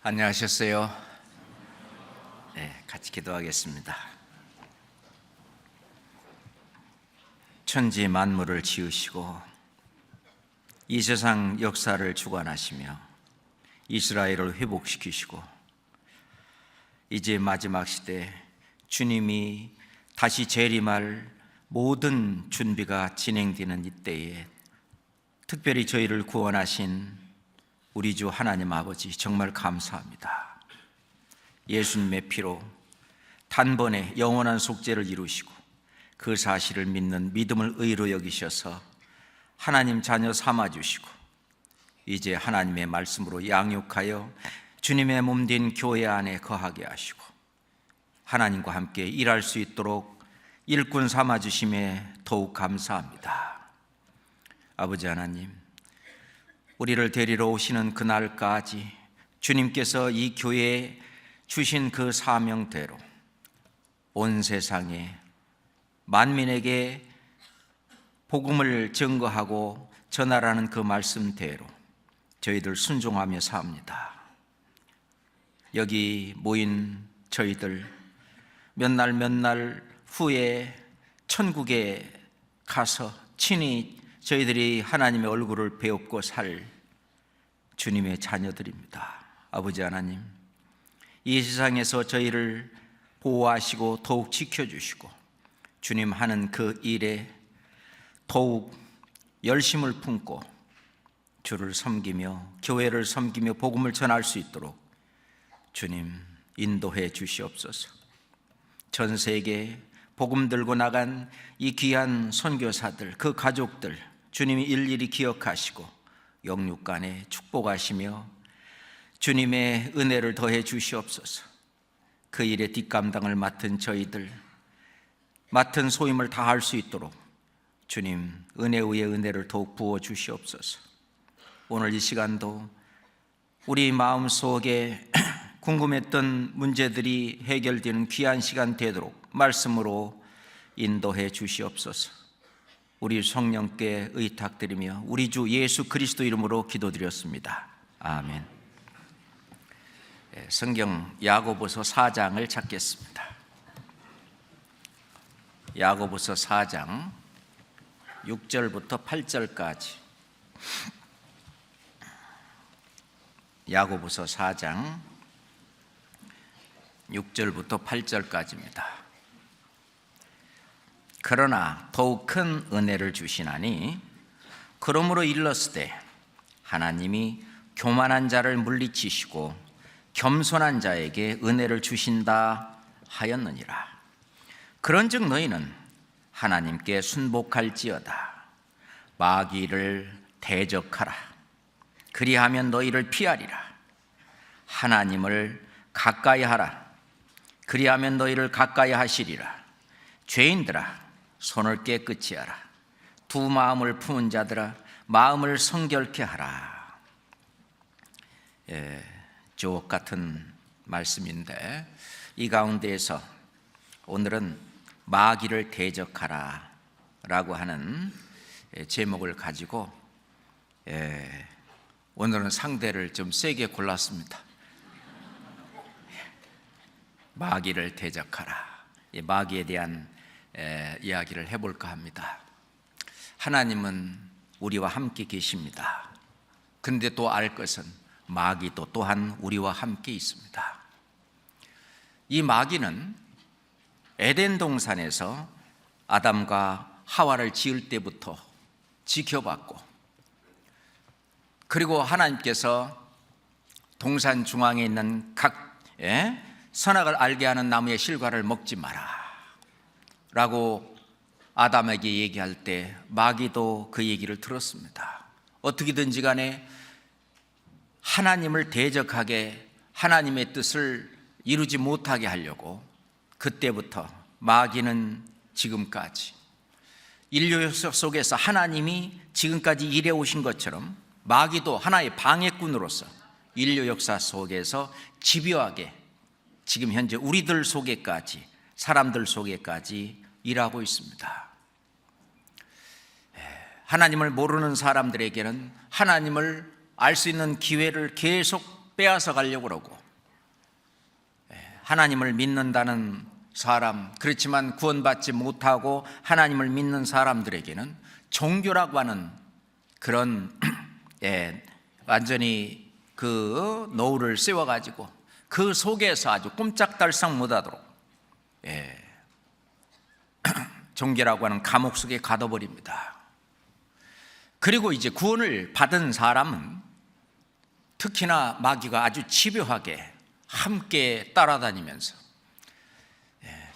안녕하셨어요? 네, 같이 기도하겠습니다. 천지 만물을 지으시고 이 세상 역사를 주관하시며 이스라엘을 회복시키시고 이제 마지막 시대 주님이 다시 재림할 모든 준비가 진행되는 이때에 특별히 저희를 구원하신 우리 주 하나님 아버지 정말 감사합니다. 예수님의 피로 단번에 영원한 속죄를 이루시고 그 사실을 믿는 믿음을 의로 여기셔서 하나님 자녀 삼아주시고 이제 하나님의 말씀으로 양육하여 주님의 몸된 교회 안에 거하게 하시고 하나님과 함께 일할 수 있도록 일꾼 삼아주심에 더욱 감사합니다. 아버지 하나님, 우리를 데리러 오시는 그날까지 주님께서 이 교회에 주신 그 사명대로 온 세상에 만민에게 복음을 증거하고 전하라는 그 말씀대로 저희들 순종하며 삽니다. 여기 모인 저희들 몇 날 후에 천국에 가서 친히 저희들이 하나님의 얼굴을 배웁고 살 주님의 자녀들입니다. 아버지 하나님, 이 세상에서 저희를 보호하시고 더욱 지켜주시고 주님 하는 그 일에 더욱 열심을 품고 주를 섬기며 교회를 섬기며 복음을 전할 수 있도록 주님 인도해 주시옵소서. 전 세계 복음 들고 나간 이 귀한 선교사들, 그 가족들 주님이 일일이 기억하시고 영육간에 축복하시며 주님의 은혜를 더해 주시옵소서. 그 일의 뒷감당을 맡은 저희들 맡은 소임을 다할 수 있도록 주님 은혜 위에 은혜를 더욱 부어 주시옵소서. 오늘 이 시간도 우리 마음속에 궁금했던 문제들이 해결되는 귀한 시간 되도록 말씀으로 인도해 주시옵소서. 우리 성령께 의탁드리며 우리 주 예수 그리스도 이름으로 기도드렸습니다. 아멘. 성경 야고보서 4장을 찾겠습니다. 야고보서 4장 6절부터 8절까지. 야고보서 4장 6절부터 8절까지입니다. 그러나 더욱 큰 은혜를 주시나니 그러므로 일렀으되 하나님이 교만한 자를 물리치시고 겸손한 자에게 은혜를 주신다 하였느니라. 그런즉 너희는 하나님께 순복할지어다. 마귀를 대적하라. 그리하면 너희를 피하리라. 하나님을 가까이 하라. 그리하면 너희를 가까이 하시리라. 죄인들아, 손을 깨끗이 하라. 두 마음을 품은 자들아, 마음을 성결케 하라. 주옥 같은 말씀인데 이 가운데에서 오늘은 마귀를 대적하라 라고 하는 제목을 가지고 오늘은 상대를 좀 세게 골랐습니다. 마귀를 대적하라. 마귀에 대한 이야기를 해볼까 합니다. 하나님은 우리와 함께 계십니다. 그런데 또 알 것은 마귀도 또한 우리와 함께 있습니다. 이 마귀는 에덴 동산에서 아담과 하와를 지을 때부터 지켜봤고, 그리고 하나님께서 동산 중앙에 있는 각 선악을 알게 하는 나무의 실과를 먹지 마라 라고 아담에게 얘기할 때 마귀도 그 얘기를 들었습니다. 어떻게든지 간에 하나님을 대적하게, 하나님의 뜻을 이루지 못하게 하려고 그때부터 마귀는 지금까지 인류 역사 속에서 하나님이 지금까지 일해 오신 것처럼 마귀도 하나의 방해꾼으로서 인류 역사 속에서 집요하게 지금 현재 우리들 속에까지, 사람들 속에까지 일하고 있습니다. 하나님을 모르는 사람들에게는 하나님을 알 수 있는 기회를 계속 빼앗아 가려고 그러고, 하나님을 믿는다는 사람, 그렇지만 구원받지 못하고 하나님을 믿는 사람들에게는 종교라고 하는 그런 완전히 그 노를 세워가지고 그 속에서 아주 꼼짝달싹 못하도록 종교라고 하는 감옥 속에 가둬버립니다. 그리고 이제 구원을 받은 사람은 특히나 마귀가 아주 집요하게 함께 따라다니면서,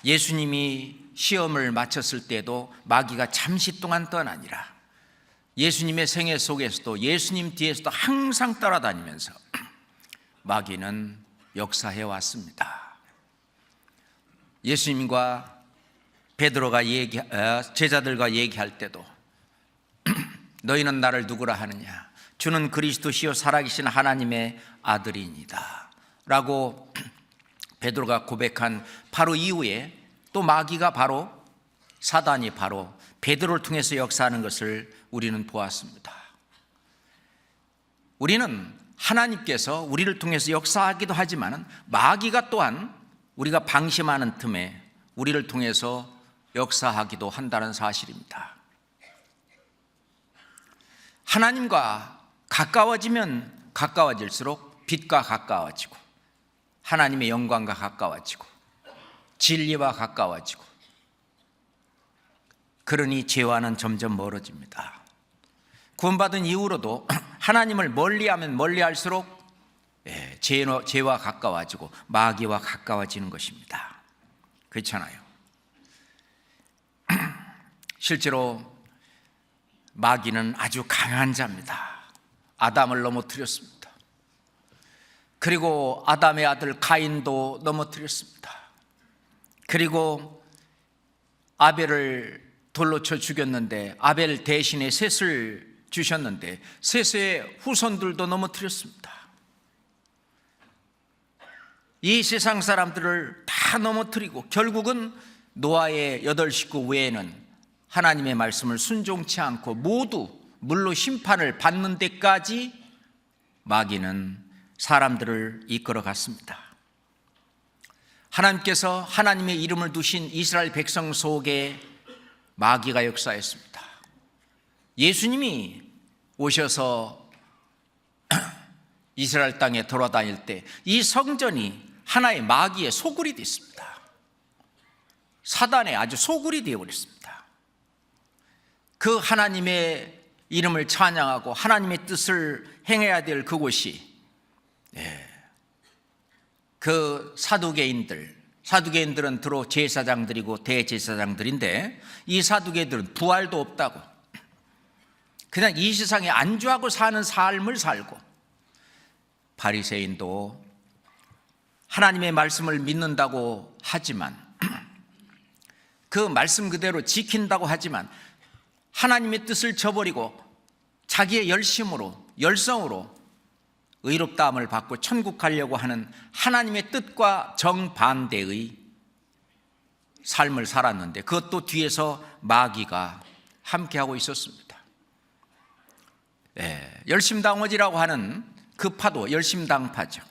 예수님이 시험을 마쳤을 때도 마귀가 잠시 동안 떠나니라, 예수님의 생애 속에서도 예수님 뒤에서도 항상 따라다니면서 마귀는 역사해 왔습니다. 예수님과 베드로가 제자들과 얘기할 때도 너희는 나를 누구라 하느냐, 주는 그리스도시요 살아계신 하나님의 아들이니이다 라고 베드로가 고백한 바로 이후에 또 마귀가 바로, 사단이 바로 베드로를 통해서 역사하는 것을 우리는 보았습니다. 우리는 하나님께서 우리를 통해서 역사하기도 하지만 마귀가 또한 우리가 방심하는 틈에 우리를 통해서 역사하기도 한다는 사실입니다. 하나님과 가까워지면 가까워질수록 빛과 가까워지고, 하나님의 영광과 가까워지고, 진리와 가까워지고, 그러니 죄와는 점점 멀어집니다. 구원받은 이후로도 하나님을 멀리하면 멀리할수록 죄와 가까워지고 마귀와 가까워지는 것입니다. 그렇잖아요. 실제로 마귀는 아주 강한 자입니다. 아담을 넘어뜨렸습니다. 그리고 아담의 아들 가인도 넘어뜨렸습니다. 그리고 아벨을 돌로 쳐 죽였는데 아벨 대신에 셋을 주셨는데 셋의 후손들도 넘어뜨렸습니다. 이 세상 사람들을 다 넘어뜨리고 결국은 노아의 8식구 외에는 하나님의 말씀을 순종치 않고 모두 물로 심판을 받는 데까지 마귀는 사람들을 이끌어 갔습니다. 하나님께서 하나님의 이름을 두신 이스라엘 백성 속에 마귀가 역사했습니다. 예수님이 오셔서 이스라엘 땅에 돌아다닐 때 이 성전이 하나의 마귀의 소굴이 됐습니다. 사단의 아주 소굴이 되어버렸습니다. 그 하나님의 이름을 찬양하고 하나님의 뜻을 행해야 될 그곳이 그 사두개인들은 주로 제사장들이고 대제사장들인데, 이 사두개들은 부활도 없다고 그냥 이 세상에 안주하고 사는 삶을 살고, 바리새인도 하나님의 말씀을 믿는다고 하지만, 그 말씀 그대로 지킨다고 하지만 하나님의 뜻을 저버리고 자기의 열성으로 의롭다함을 받고 천국 가려고 하는 하나님의 뜻과 정반대의 삶을 살았는데, 그것도 뒤에서 마귀가 함께하고 있었습니다. 열심당어지라고 하는 그 파도, 열심당파죠.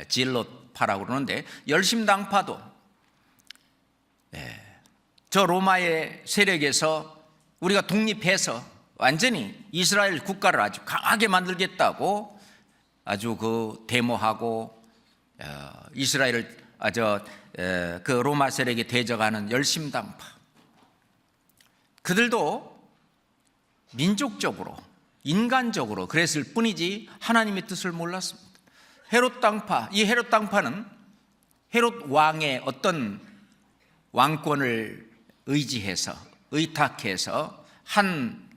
질롯파라고 그러는데, 열심당파도 저 로마의 세력에서 우리가 독립해서 완전히 이스라엘 국가를 아주 강하게 만들겠다고 아주 그 데모하고 이스라엘을 그 로마 세력에 대적하는 열심당파, 그들도 민족적으로 인간적으로 그랬을 뿐이지 하나님의 뜻을 몰랐습니다. 헤롯 당파, 이 헤롯 당파는 헤롯 왕의 어떤 왕권을 의탁해서 한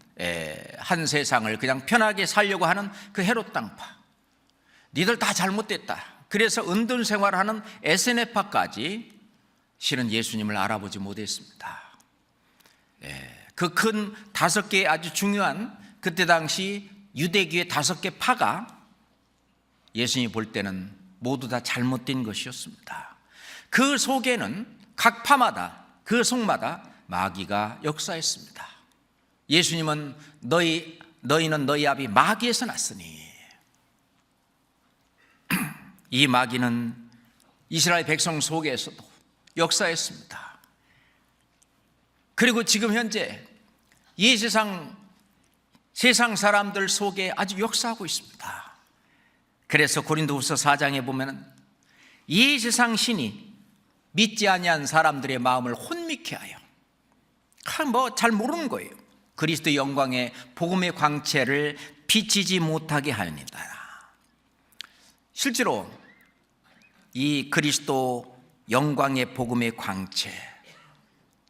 세상을 그냥 편하게 살려고 하는 그 헤롯 당파, 니들 다 잘못됐다. 그래서 은둔 생활하는 에세네파까지 실은 예수님을 알아보지 못했습니다. 그 큰 5개의 아주 중요한, 그때 당시 유대교의 5개 파가 예수님이 볼 때는 모두 다 잘못된 것이었습니다. 그 속에는 각 파마다, 그 속마다 마귀가 역사했습니다. 예수님은 너희는 너희 아비 마귀에서 났으니, 이 마귀는 이스라엘 백성 속에서도 역사했습니다. 그리고 지금 현재 이 세상 사람들 속에 아주 역사하고 있습니다. 그래서 고린도후서 4장에 보면 이 세상 신이 믿지 아니한 사람들의 마음을 혼미케 하여 잘 모르는 거예요. 그리스도 영광의 복음의 광채를 비치지 못하게 하였다. 실제로 이 그리스도 영광의 복음의 광채,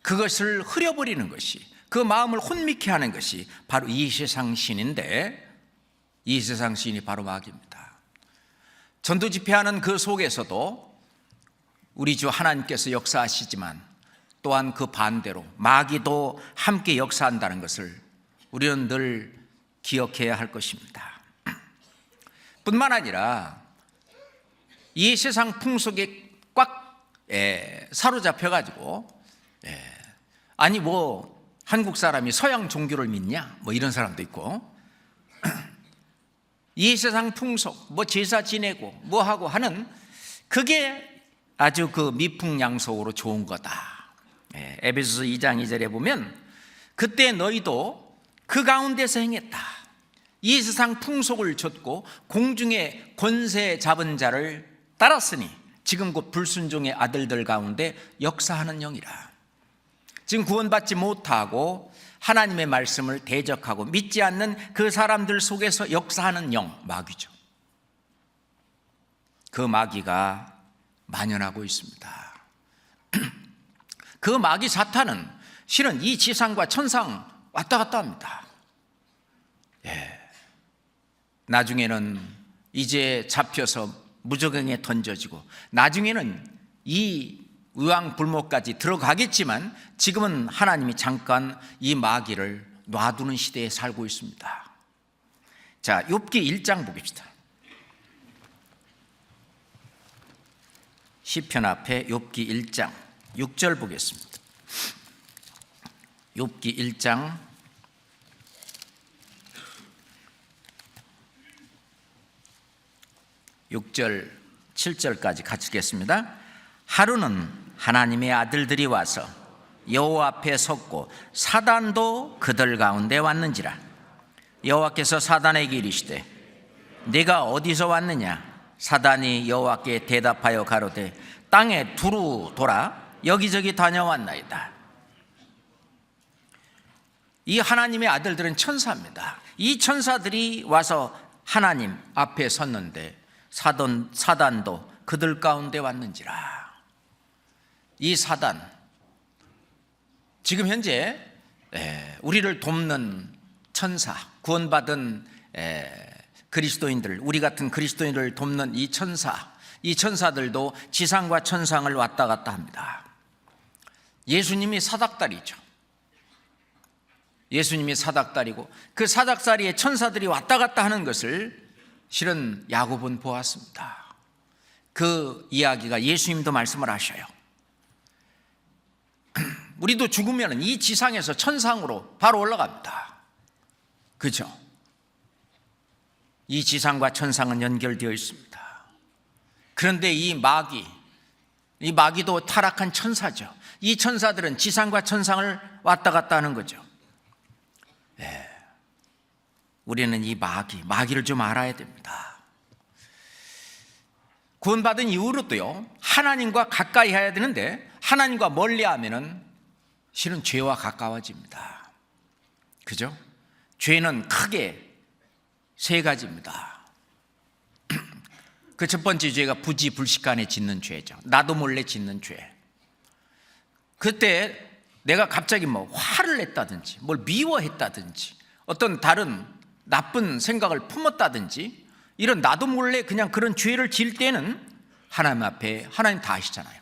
그것을 흐려버리는 것이, 그 마음을 혼미케 하는 것이 바로 이 세상 신인데, 이 세상 신이 바로 마귀입니다. 전도 집회하는 그 속에서도 우리 주 하나님께서 역사하시지만 또한 그 반대로 마귀도 함께 역사한다는 것을 우리는 늘 기억해야 할 것입니다. 뿐만 아니라 이 세상 풍속에 꽉 사로잡혀가지고 아니 뭐 한국 사람이 서양 종교를 믿냐 뭐 이런 사람도 있고 이 세상 풍속 뭐 제사 지내고 뭐 하고 하는 그게 아주 그 미풍양속으로 좋은 거다. 에베소서 2장 2절에 보면 그때 너희도 그 가운데서 행했다. 이 세상 풍속을 좇고 공중의 권세 잡은 자를 따랐으니 지금 곧 불순종의 아들들 가운데 역사하는 영이라. 지금 구원받지 못하고 하나님의 말씀을 대적하고 믿지 않는 그 사람들 속에서 역사하는 영, 마귀죠. 그 마귀가 만연하고 있습니다. 그 마귀 사탄은 실은 이 지상과 천상 왔다 갔다 합니다. 나중에는 이제 잡혀서 무저갱에 던져지고 나중에는 이 의왕불목까지 들어가겠지만 지금은 하나님이 잠깐 이 마귀를 놔두는 시대에 살고 있습니다. 자, 욥기 1장 보십시다. 시편 앞에 욥기 1장 6절 보겠습니다. 욥기 1장 6절 7절까지 같이 읽겠습니다. 하루는 하나님의 아들들이 와서 여호와 앞에 섰고 사단도 그들 가운데 왔는지라. 여호와께서 사단에게 이르시되 네가 어디서 왔느냐? 사단이 여호와께 대답하여 가로되 땅에 두루 돌아 여기저기 다녀왔나이다. 이 하나님의 아들들은 천사입니다. 이 천사들이 와서 하나님 앞에 섰는데 사단도 그들 가운데 왔는지라. 이 사단, 지금 현재 우리를 돕는 천사, 구원받은 그리스도인들, 우리 같은 그리스도인을 돕는 이 천사들도 지상과 천상을 왔다 갔다 합니다. 예수님이 사닥다리죠. 예수님이 사닥다리고 그 사닥다리에 천사들이 왔다 갔다 하는 것을 실은 야곱은 보았습니다. 그 이야기가 예수님도 말씀을 하셔요. 우리도 죽으면 이 지상에서 천상으로 바로 올라갑니다. 그렇죠? 이 지상과 천상은 연결되어 있습니다. 그런데 이 마귀도 타락한 천사죠. 이 천사들은 지상과 천상을 왔다 갔다 하는 거죠. 우리는 이 마귀를 좀 알아야 됩니다. 구원받은 이후로도요, 하나님과 가까이 해야 되는데 하나님과 멀리 하면은 실은 죄와 가까워집니다. 그죠? 죄는 크게 세 가지입니다. 그 첫 번째 죄가 부지불식간에 짓는 죄죠. 나도 몰래 짓는 죄. 그때 내가 갑자기 뭐 화를 냈다든지 뭘 미워했다든지 어떤 다른 나쁜 생각을 품었다든지 이런 나도 몰래 그냥 그런 죄를 지을 때는 하나님 앞에 하나님 다 아시잖아요.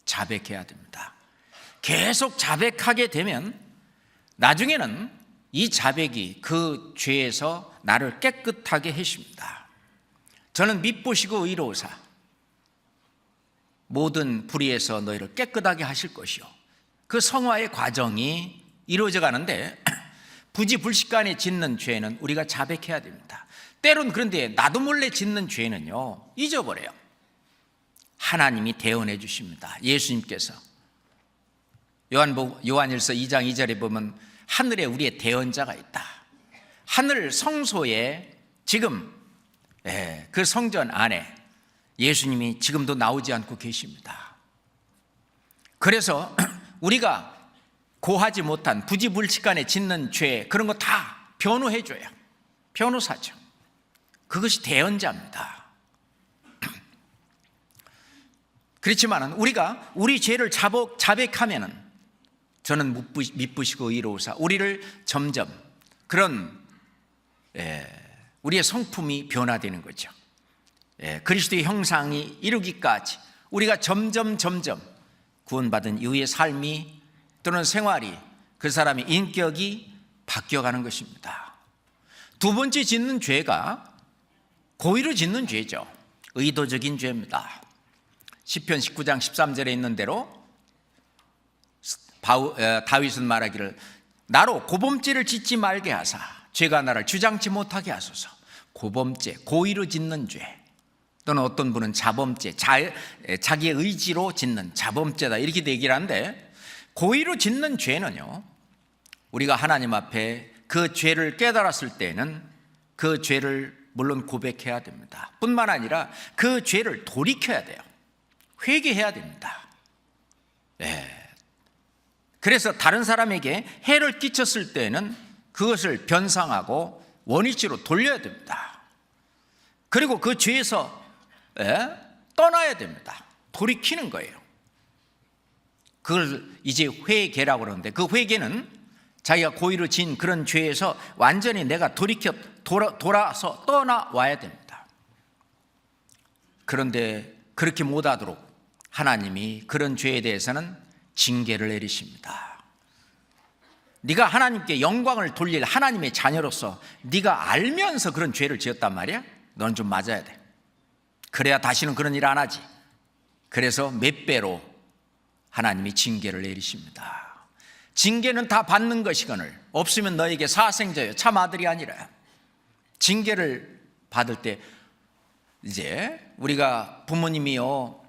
자백해야 됩니다. 계속 자백하게 되면 나중에는 이 자백이 그 죄에서 나를 깨끗하게 해줍니다. 저는 밉보시고 의로우사 모든 불의에서 너희를 깨끗하게 하실 것이요. 그 성화의 과정이 이루어져 가는데 부지불식간에 짓는 죄는 우리가 자백해야 됩니다. 때론 그런데 나도 몰래 짓는 죄는요, 잊어버려요. 하나님이 대언해 주십니다. 예수님께서 요한일서 2장 2절에 보면 하늘에 우리의 대언자가 있다. 하늘 성소에 지금 그 성전 안에 예수님이 지금도 나오지 않고 계십니다. 그래서 우리가 고하지 못한 부지불식간에 짓는 죄, 그런 거 다 변호해 줘요. 변호사죠. 그것이 대언자입니다. 그렇지만 우리가 우리 죄를 자백하면은 저는 미쁘시고 의로우사 우리를 점점 그런 우리의 성품이 변화되는 거죠. 그리스도의 형상이 이루기까지 우리가 점점 구원받은 이후의 삶이 또는 생활이, 그 사람의 인격이 바뀌어가는 것입니다. 두 번째 짓는 죄가 고의로 짓는 죄죠. 의도적인 죄입니다. 시편 19장 13절에 있는 대로 다윗은 말하기를 나로 고범죄를 짓지 말게 하사 죄가 나를 주장치 못하게 하소서. 고범죄, 고의로 짓는 죄, 또는 어떤 분은 자범죄, 자기의 의지로 짓는 자범죄다 이렇게 얘기를 하는데, 고의로 짓는 죄는요, 우리가 하나님 앞에 그 죄를 깨달았을 때는 그 죄를 물론 고백해야 됩니다. 뿐만 아니라 그 죄를 돌이켜야 돼요. 회개해야 됩니다. 그래서 다른 사람에게 해를 끼쳤을 때는 그것을 변상하고 원위치로 돌려야 됩니다. 그리고 그 죄에서 떠나야 됩니다. 돌이키는 거예요. 그걸 이제 회개라고 그러는데, 그 회개는 자기가 고의로 지은 그런 죄에서 완전히 내가 돌아서 떠나와야 됩니다. 그런데 그렇게 못하도록 하나님이 그런 죄에 대해서는 징계를 내리십니다. 네가 하나님께 영광을 돌릴 하나님의 자녀로서 네가 알면서 그런 죄를 지었단 말이야? 넌 좀 맞아야 돼. 그래야 다시는 그런 일 안 하지. 그래서 몇 배로 하나님이 징계를 내리십니다. 징계는 다 받는 것이거늘 없으면 너에게 사생자여 참 아들이 아니라. 징계를 받을 때 이제 우리가 부모님이요,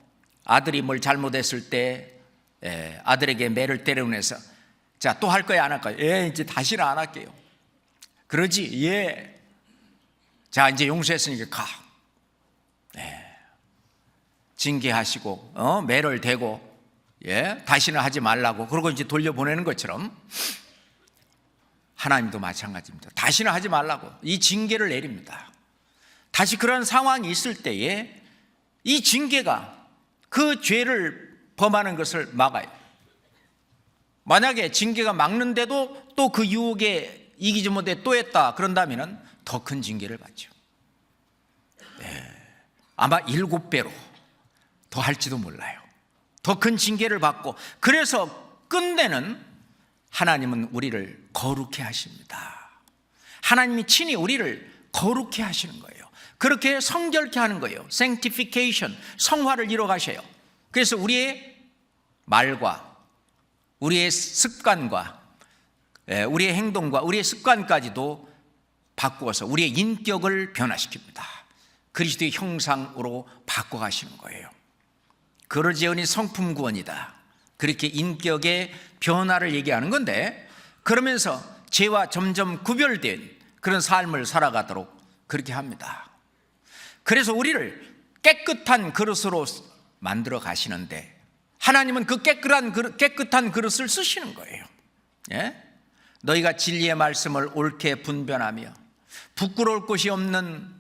아들이 뭘 잘못했을 때 아들에게 매를 때려내서 자, 또 할 거야 안 할 거야? 이제 다시는 안 할게요. 그러지? 자, 이제 용서했으니까 가. 징계하시고 매를 대고 다시는 하지 말라고 그러고 이제 돌려보내는 것처럼 하나님도 마찬가지입니다. 다시는 하지 말라고 이 징계를 내립니다. 다시 그런 상황이 있을 때에 이 징계가 그 죄를 범하는 것을 막아요. 만약에 징계가 막는데도 또 그 유혹에 이기지 못해 또 했다 그런다면 더 큰 징계를 받죠. 아마 7배로 더 할지도 몰라요. 더 큰 징계를 받고, 그래서 끝내는 하나님은 우리를 거룩해 하십니다. 하나님이 친히 우리를 거룩해 하시는 거예요. 그렇게 성결케 하는 거예요. sanctification, 성화를 이뤄 가셔요. 그래서 우리의 말과 우리의 습관과 우리의 행동과 우리의 습관까지도 바꾸어서 우리의 인격을 변화시킵니다. 그리스도의 형상으로 바꿔가시는 거예요. 그러지언이 성품 구원이다. 그렇게 인격의 변화를 얘기하는 건데, 그러면서 죄와 점점 구별된 그런 삶을 살아가도록 그렇게 합니다. 그래서 우리를 깨끗한 그릇으로 만들어 가시는데, 하나님은 그 깨끗한 그릇을 쓰시는 거예요. 너희가 진리의 말씀을 옳게 분별하며 부끄러울 것이 없는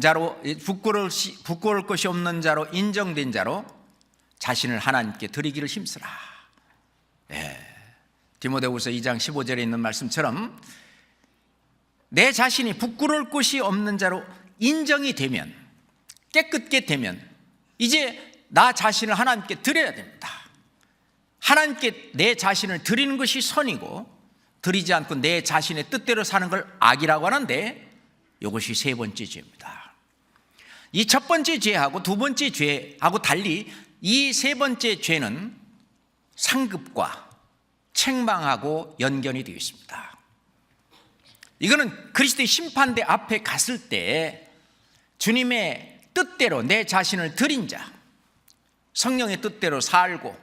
자로, 부끄러울 것이 없는 자로 인정된 자로 자신을 하나님께 드리기를 힘쓰라. 디모데후서 2장 15절에 있는 말씀처럼 내 자신이 부끄러울 것이 없는 자로 인정이 되면, 깨끗게 되면 이제 나 자신을 하나님께 드려야 됩니다. 하나님께 내 자신을 드리는 것이 선이고, 드리지 않고 내 자신의 뜻대로 사는 걸 악이라고 하는데, 이것이 세 번째 죄입니다. 이 첫 번째 죄하고 두 번째 죄하고 달리 이 세 번째 죄는 상급과 책망하고 연결이 되어 있습니다. 이거는 그리스도의 심판대 앞에 갔을 때 주님의 뜻대로 내 자신을 드린 자, 성령의 뜻대로 살고,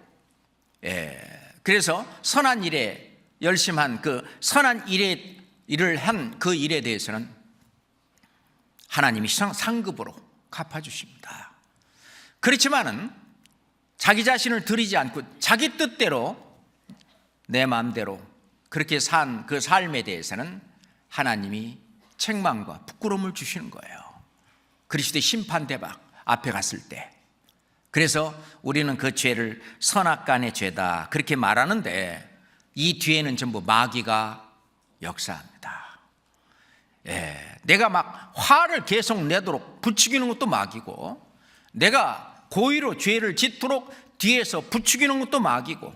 그래서 선한 일에 열심한 그 선한 일을 한 그 일에 대해서는 하나님이 상급으로 갚아주십니다. 그렇지만은 자기 자신을 드리지 않고 자기 뜻대로 내 마음대로 그렇게 산 그 삶에 대해서는 하나님이 책망과 부끄러움을 주시는 거예요. 그리스도의 심판대박 앞에 갔을 때. 그래서 우리는 그 죄를 선악간의 죄다 그렇게 말하는데 이 뒤에는 전부 마귀가 역사합니다. 내가 막 화를 계속 내도록 부추기는 것도 마귀고, 내가 고의로 죄를 짓도록 뒤에서 부추기는 것도 마귀고,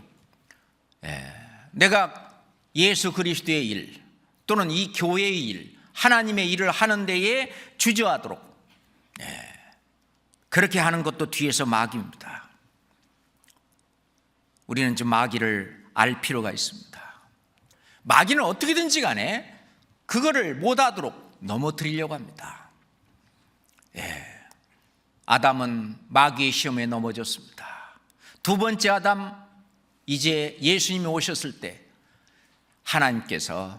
내가 예수 그리스도의 일 또는 이 교회의 일, 하나님의 일을 하는 데에 주저하도록 그렇게 하는 것도 뒤에서 마귀입니다. 우리는 좀 마귀를 알 필요가 있습니다. 마귀는 어떻게든지 간에 그거를 못하도록 넘어뜨리려고 합니다. 아담은 마귀의 시험에 넘어졌습니다. 두 번째 아담, 이제 예수님이 오셨을 때 하나님께서,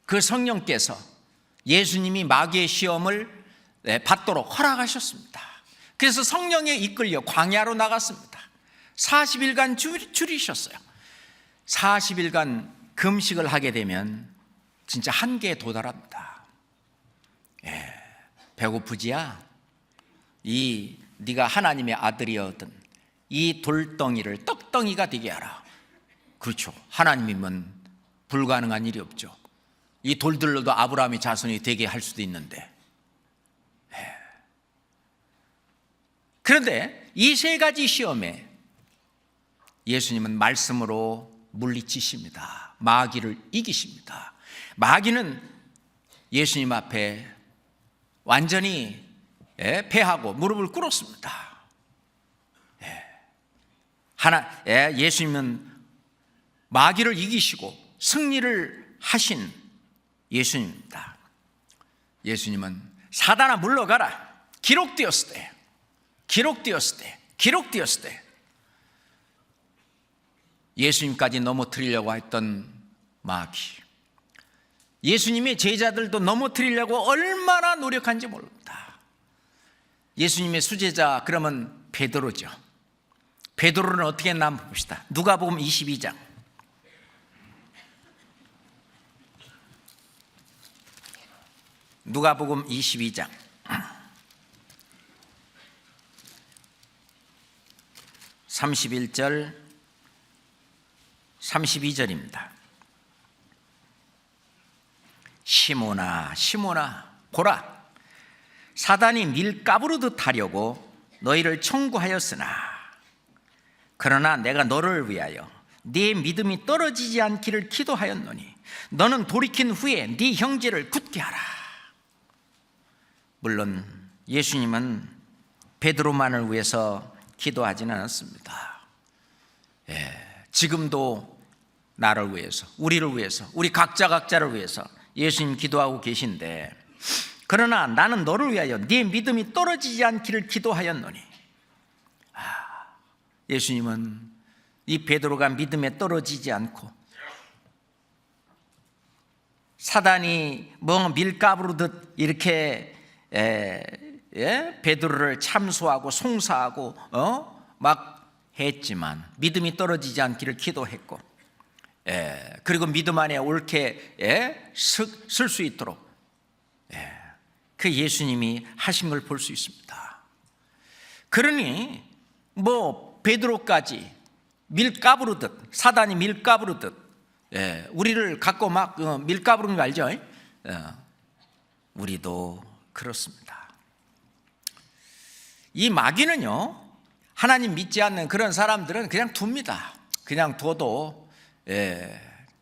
그 성령께서 예수님이 마귀의 시험을 받도록 허락하셨습니다. 그래서 성령에 이끌려 광야로 나갔습니다. 40일간 줄이셨어요. 40일간 금식을 하게 되면 진짜 한계에 도달합니다. 배고프지야? 네가 하나님의 아들이었던 이 돌덩이를 떡덩이가 되게 하라. 그렇죠. 하나님이면 불가능한 일이 없죠. 이 돌들로도 아브라함의 자손이 되게 할 수도 있는데. 그런데 이 세 가지 시험에 예수님은 말씀으로 물리치십니다. 마귀를 이기십니다. 마귀는 예수님 앞에 완전히 패하고 무릎을 꿇었습니다. 예수님은 마귀를 이기시고 승리를 하신 예수님입니다. 예수님은 사단아 물러가라, 기록되었을 때 예수님까지 넘어뜨리려고 했던 마귀, 예수님의 제자들도 넘어뜨리려고 얼마나 노력한지 모릅니다. 예수님의 수제자 그러면 베드로죠. 베드로는 어떻게 했나 한번 봅시다. 누가복음 22장. 누가복음 22장 31절 32절입니다. 시몬아 시몬아 보라, 사단이 밀가부르듯 하려고 너희를 청구하였으나 그러나 내가 너를 위하여 네 믿음이 떨어지지 않기를 기도하였노니 너는 돌이킨 후에 네 형제를 굳게 하라. 물론 예수님은 베드로만을 위해서 기도하지는 않았습니다. 지금도 나를 위해서, 우리를 위해서, 우리 각자를 위해서 예수님 기도하고 계신데, 그러나 나는 너를 위하여 네 믿음이 떨어지지 않기를 기도하였노니, 예수님은 이 베드로가 믿음에 떨어지지 않고 사단이 뭐 밀가부르듯 이렇게 베드로를 참소하고 송사하고 막 했지만 믿음이 떨어지지 않기를 기도했고, 그리고 믿음 안에 옳게 쓸 수 있도록 그 예수님이 하신 걸 볼 수 있습니다. 그러니 뭐 베드로까지 밀가부르듯, 사단이 밀가부르듯 우리를 갖고 막 밀가부르는 거 알죠? 우리도 그렇습니다. 이 마귀는요, 하나님 믿지 않는 그런 사람들은 그냥 둡니다. 그냥 둬도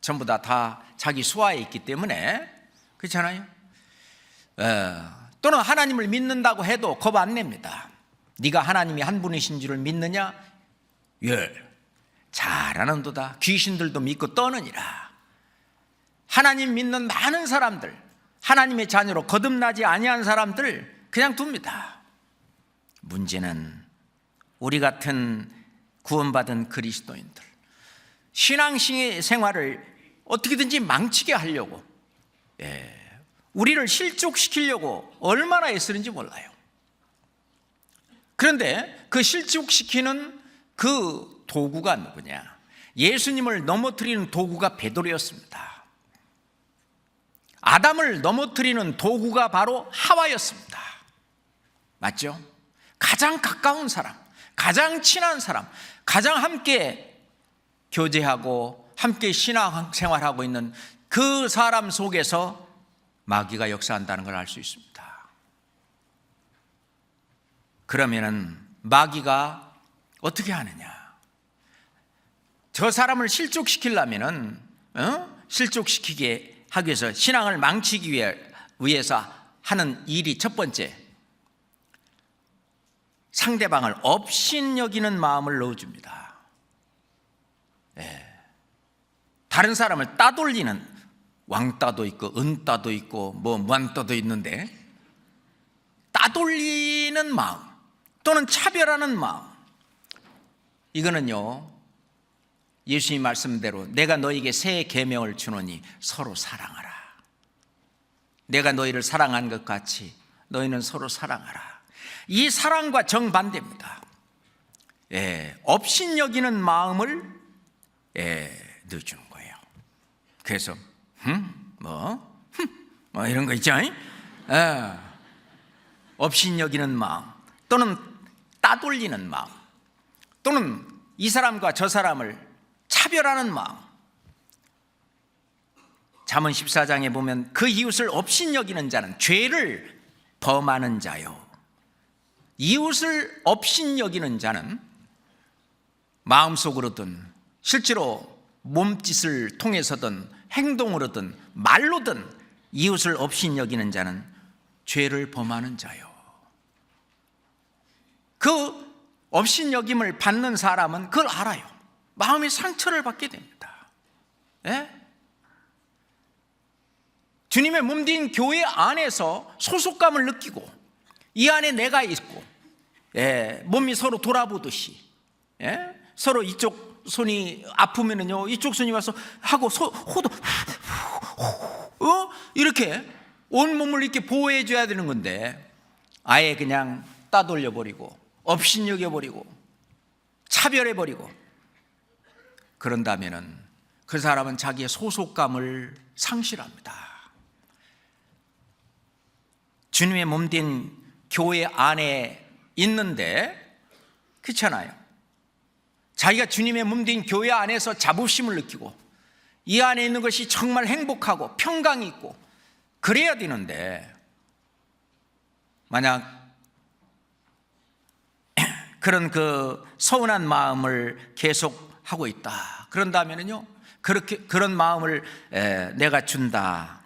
전부 다 자기 수하에 있기 때문에, 그렇잖아요. 또는 하나님을 믿는다고 해도 겁 안 냅니다. 네가 하나님이 한 분이신 줄을 믿느냐? 잘하는도다. 귀신들도 믿고 떠느니라. 하나님 믿는 많은 사람들, 하나님의 자녀로 거듭나지 아니한 사람들 그냥 둡니다. 문제는 우리 같은 구원받은 그리스도인들, 신앙생활을 어떻게든지 망치게 하려고, 우리를 실족시키려고 얼마나 애쓰는지 몰라요. 그런데 그 실족시키는 그 도구가 누구냐? 예수님을 넘어뜨리는 도구가 베드로였습니다. 아담을 넘어뜨리는 도구가 바로 하와였습니다. 맞죠? 가장 가까운 사람, 가장 친한 사람, 가장 함께 교제하고 함께 신앙생활하고 있는 그 사람 속에서 마귀가 역사한다는 걸 알 수 있습니다. 그러면은 마귀가 어떻게 하느냐? 저 사람을 실족시키려면은 실족시키게 하기 위해서, 신앙을 망치기 위해서 하는 일이 첫 번째, 상대방을 업신여기는 마음을 넣어줍니다. 다른 사람을 따돌리는, 왕따도 있고 은따도 있고 뭐 무한따도 있는데, 따돌리는 마음 또는 차별하는 마음, 이거는요, 예수님 말씀대로 내가 너에게 새 계명을 주노니 서로 사랑하라. 내가 너희를 사랑한 것 같이 너희는 서로 사랑하라. 이 사랑과 정반대입니다. 업신여기는 마음을 넣어주는 거예요. 그래서 뭐 이런 거 있죠. 업신여기는 마음 또는 따돌리는 마음 또는 이 사람과 저 사람을 차별하는 마음. 잠언 14장에 보면 그 이웃을 업신여기는 자는 죄를 범하는 자요. 이웃을 업신여기는 자는 마음속으로든 실제로 몸짓을 통해서든 행동으로든 말로든 이웃을 업신여기는 자는 죄를 범하는 자요. 그 업신여김을 받는 사람은 그걸 알아요. 마음의 상처를 받게 됩니다. 주님의 몸된 교회 안에서 소속감을 느끼고, 이 안에 내가 있고, 몸이 서로 돌아보듯이, 서로 이쪽 손이 아프면은요, 이쪽 손이 와서 하고 호도 이렇게 온 몸을 이렇게 보호해 줘야 되는 건데, 아예 그냥 따돌려 버리고 업신여겨 버리고 차별해 버리고 그런다면은 그 사람은 자기의 소속감을 상실합니다. 주님의 몸된 교회 안에 있는데, 그렇잖아요. 자기가 주님의 몸된 교회 안에서 자부심을 느끼고 이 안에 있는 것이 정말 행복하고 평강이 있고 그래야 되는데, 만약 그런 그 서운한 마음을 계속 하고 있다 그런다면은요, 그런 마음을 내가 준다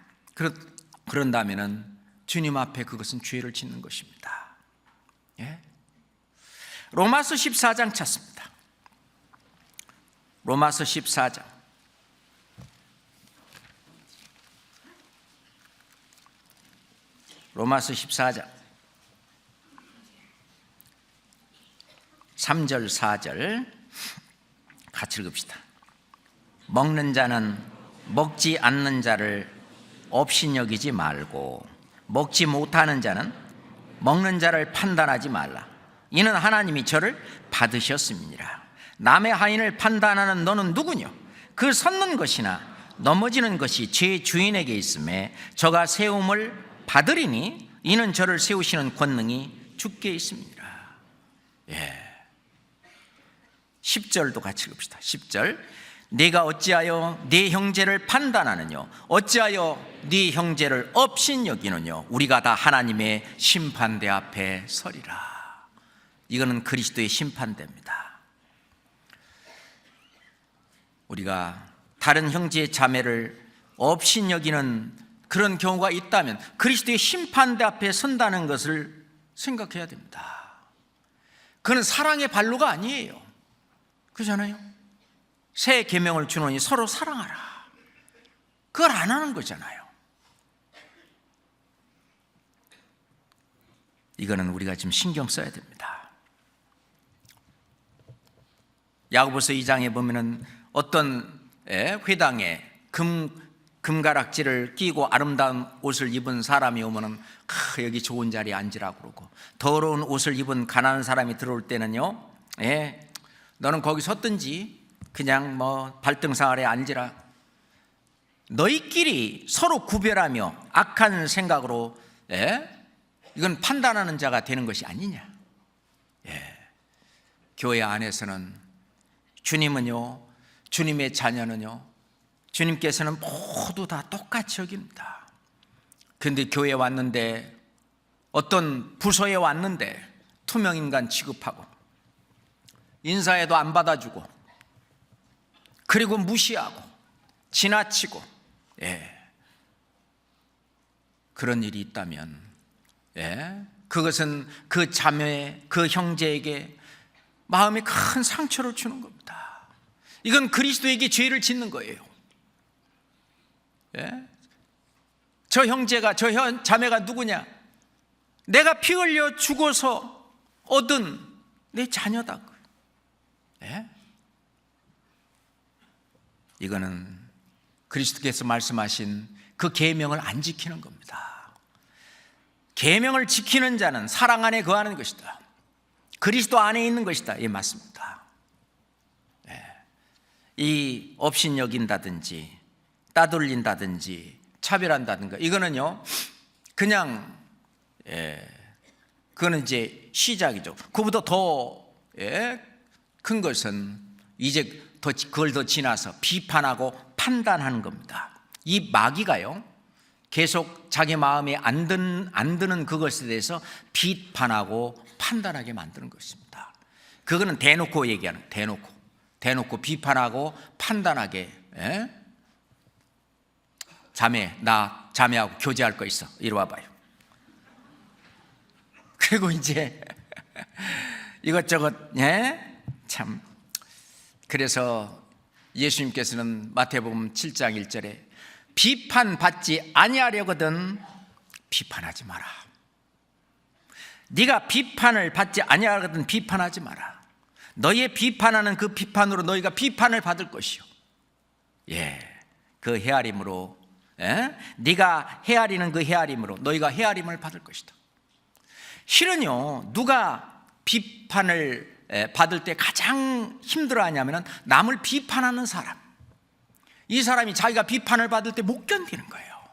그런다면은 주님 앞에 그것은 죄를 짓는 것입니다. 로마서 14장 찾습니다. 로마서 14장. 로마서 14장 3절 4절 같이 읽읍시다. 먹는 자는 먹지 않는 자를 업신여기지 말고, 먹지 못하는 자는 먹는 자를 판단하지 말라. 이는 하나님이 저를 받으셨음이니라. 남의 하인을 판단하는 너는 누구냐? 그 섰는 것이나 넘어지는 것이 제 주인에게 있음에 저가 세움을 받으리니 이는 저를 세우시는 권능이 주께 있습니다. 10절도 같이 읽읍시다. 10절. 네가 어찌하여 네 형제를 판단하느냐? 어찌하여 네 형제를 업신여기느냐? 우리가 다 하나님의 심판대 앞에 서리라. 이거는 그리스도의 심판대입니다. 우리가 다른 형제의 자매를 업신여기는 그런 경우가 있다면 그리스도의 심판대 앞에 선다는 것을 생각해야 됩니다. 그건 사랑의 발로가 아니에요. 그렇잖아요. 새 계명을 주노니 서로 사랑하라. 그걸 안 하는 거잖아요. 이거는 우리가 좀 신경 써야 됩니다. 야고보서 2장에 보면은 어떤 회당에 금가락지를 끼고 아름다운 옷을 입은 사람이 오면은 여기 좋은 자리에 앉으라고 그러고, 더러운 옷을 입은 가난한 사람이 들어올 때는요, 너는 거기 섰든지 그냥 뭐 발등상 아래 앉으라. 너희끼리 서로 구별하며 악한 생각으로 이건 판단하는 자가 되는 것이 아니냐. 교회 안에서는 주님은요, 주님의 자녀는요, 주님께서는 모두 다 똑같이 여깁니다. 그런데 교회에 왔는데, 어떤 부서에 왔는데 투명인간 취급하고 인사에도 안 받아주고, 그리고 무시하고 지나치고, 그런 일이 있다면 그것은 그 자매, 그 형제에게 마음에 큰 상처를 주는 겁니다. 이건 그리스도에게 죄를 짓는 거예요. 저 형제가, 저 자매가 누구냐? 내가 피 흘려 죽어서 얻은 내 자녀다. 이거는 그리스도께서 말씀하신 그 계명을 안 지키는 겁니다. 계명을 지키는 자는 사랑 안에 거하는 것이다. 그리스도 안에 있는 것이다. 예, 맞습니다. 이 업신여긴다든지 따돌린다든지 차별한다든가, 이거는요 그냥 그거는 이제 시작이죠. 그보다 더 큰 것은 이제 그걸 더 지나서 비판하고 판단하는 겁니다. 이 마귀가요 계속 자기 마음에 안 드는 그것에 대해서 비판하고 판단하게 만드는 것입니다. 그거는 대놓고 얘기하는, 대놓고 비판하고 판단하게. 자매, 나 자매하고 교제할 거 있어, 이리 와봐요. 그리고 이제 이것저것, 참. 그래서 예수님께서는 마태복음 7장 1절에 비판받지 아니하려거든 비판하지 마라. 네가 비판을 받지 아니하거든 비판하지 마라. 너의 비판하는 그 비판으로 너희가 비판을 받을 것이요, 그 헤아림으로, 네가 헤아리는 그 헤아림으로 너희가 헤아림을 받을 것이다. 실은요, 누가 비판을 받을 때 가장 힘들어하냐면 남을 비판하는 사람. 이 사람이 자기가 비판을 받을 때 못 견디는 거예요.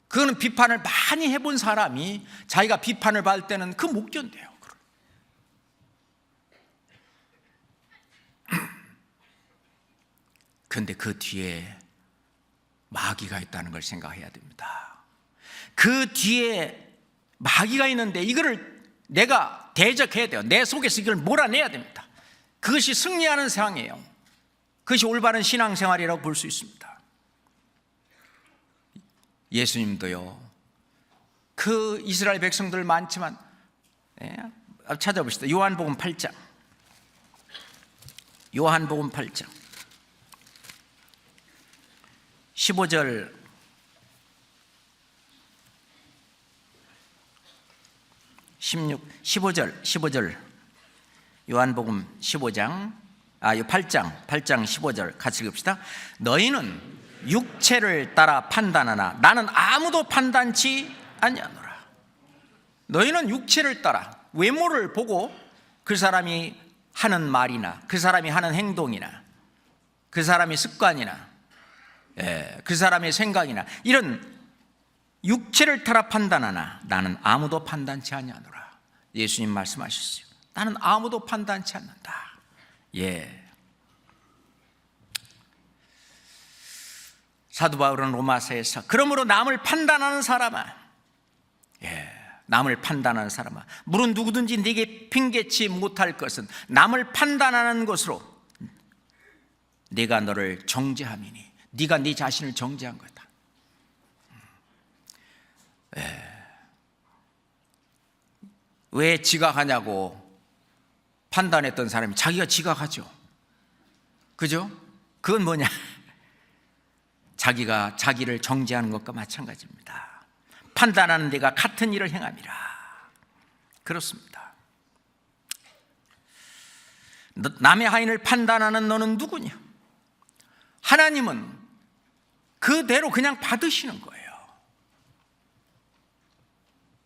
그거는 비판을 많이 해본 사람이 자기가 비판을 받을 때는 그 못 견뎌요. 그런데 그 뒤에 마귀가 있다는 걸 생각해야 됩니다. 그 뒤에 마귀가 있는데 이거를 내가 대적해야 돼요. 내 속에서 이걸 몰아내야 됩니다. 그것이 승리하는 상황이에요. 그것이 올바른 신앙생활이라고 볼 수 있습니다. 예수님도요, 그 이스라엘 백성들 많지만, 찾아봅시다. 요한복음 8장 15절 15절 요한복음 8장 15절 같이 읽읍시다. 너희는 육체를 따라 판단하나 나는 아무도 판단치 아니하노라. 너희는 육체를 따라, 외모를 보고 그 사람이 하는 말이나 그 사람이 하는 행동이나 그 사람의 습관이나 그 사람의 생각이나 이런 육체를 따라 판단하나 나는 아무도 판단치 아니하노라. 예수님 말씀하셨어요. 나는 아무도 판단치 않는다. 사도 바울은 로마서에서 그러므로 남을 판단하는 사람아, 남을 판단하는 사람아, 물은 누구든지 네게 핑계치 못할 것은 남을 판단하는 것으로 네가 너를 정죄함이니. 네가 네 자신을 정죄한 거다. 왜 지각하냐고 판단했던 사람이 자기가 지각하죠. 그죠? 그건 뭐냐? 자기가 자기를 정죄하는 것과 마찬가지입니다. 판단하는 데가 같은 일을 행함이라. 그렇습니다. 남의 하인을 판단하는 너는 누구냐? 하나님은 그대로 그냥 받으시는 거예요.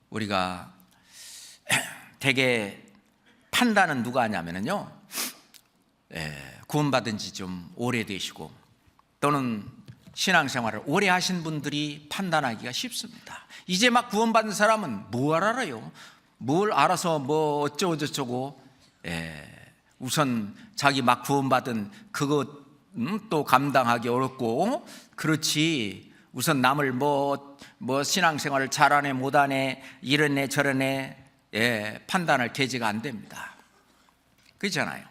우리가 대개 판단은 누가 하냐면요, 구원받은 지 좀 오래되시고 또는 신앙생활을 오래 하신 분들이 판단하기가 쉽습니다. 이제 막 구원받은 사람은 뭘 알아요? 뭘 알아서 뭐 어쩌고저쩌고. 우선 자기 막 구원받은 그것 또 감당하기 어렵고, 그렇지 우선 남을 뭐 신앙생활을 잘하네 못하네 이러네 저러네 판단할 계제가 안 됩니다. 그렇잖아요.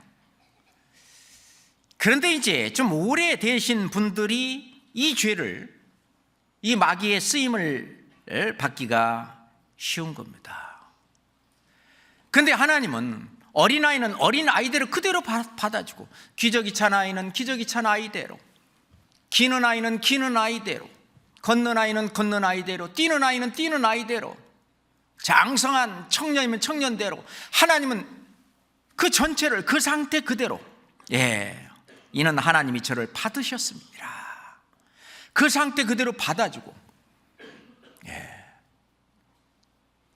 그런데 이제 좀 오래 되신 분들이 이 죄를, 이 마귀의 쓰임을 받기가 쉬운 겁니다. 그런데 하나님은 어린아이는 어린아이대로 그대로 받아주고, 기저귀 찬 아이는 기저귀 찬 아이대로, 기는 아이는 기는 아이대로, 걷는 아이는 걷는 아이대로, 뛰는 아이는 뛰는 아이대로, 장성한 청년이면 청년대로, 하나님은 그 전체를 그 상태 그대로, 이는 하나님이 저를 받으셨습니다. 그 상태 그대로 받아주고,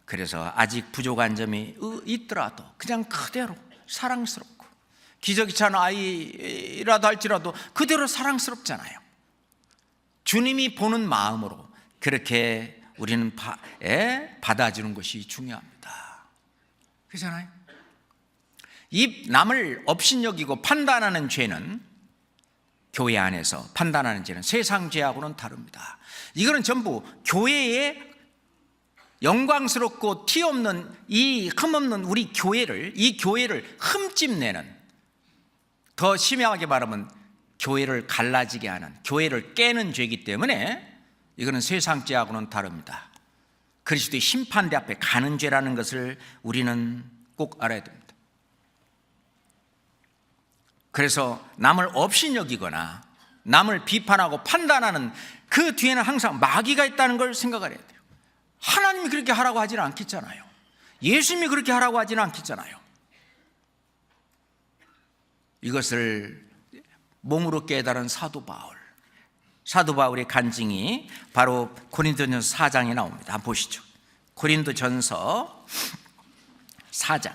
그래서 아직 부족한 점이 있더라도 그냥 그대로 사랑스럽고, 기저귀 찬 아이라도 할지라도 그대로 사랑스럽잖아요. 주님이 보는 마음으로 그렇게 우리는 받아주는 것이 중요합니다. 그렇잖아요. 이 남을 업신여기고 판단하는 죄는, 교회 안에서 판단하는 죄는 세상 죄하고는 다릅니다. 이거는 전부 교회의 영광스럽고 티 없는 이 흠없는 우리 교회를, 이 교회를 흠집내는, 더 심하게 말하면 교회를 갈라지게 하는, 교회를 깨는 죄이기 때문에 이거는 세상 죄하고는 다릅니다. 그리스도의 심판대 앞에 가는 죄라는 것을 우리는 꼭 알아야 됩니다. 그래서 남을 업신여기거나 남을 비판하고 판단하는 그 뒤에는 항상 마귀가 있다는 걸 생각을 해야 돼요. 하나님이 그렇게 하라고 하지는 않겠잖아요. 예수님이 그렇게 하라고 하지는 않겠잖아요. 이것을 몸으로 깨달은 사도 바울, 사도 바울의 간증이 바로 고린도전서 4장에 나옵니다. 한번 보시죠. 고린도전서 4장,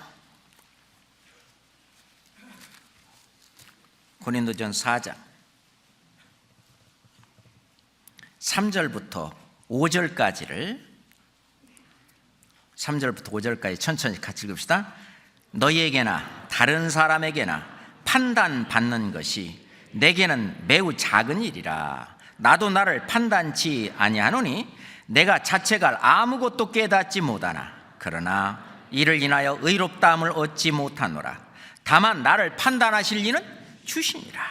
고린도전서 4장 3절부터 5절까지를 3절부터 5절까지 천천히 같이 읽읍시다. 너희에게나 다른 사람에게나 판단받는 것이 내게는 매우 작은 일이라. 나도 나를 판단치 아니하노니 내가 자체가 아무것도 깨닫지 못하나. 그러나 이를 인하여 의롭다함을 얻지 못하노라. 다만 나를 판단하실 이는 주시니라.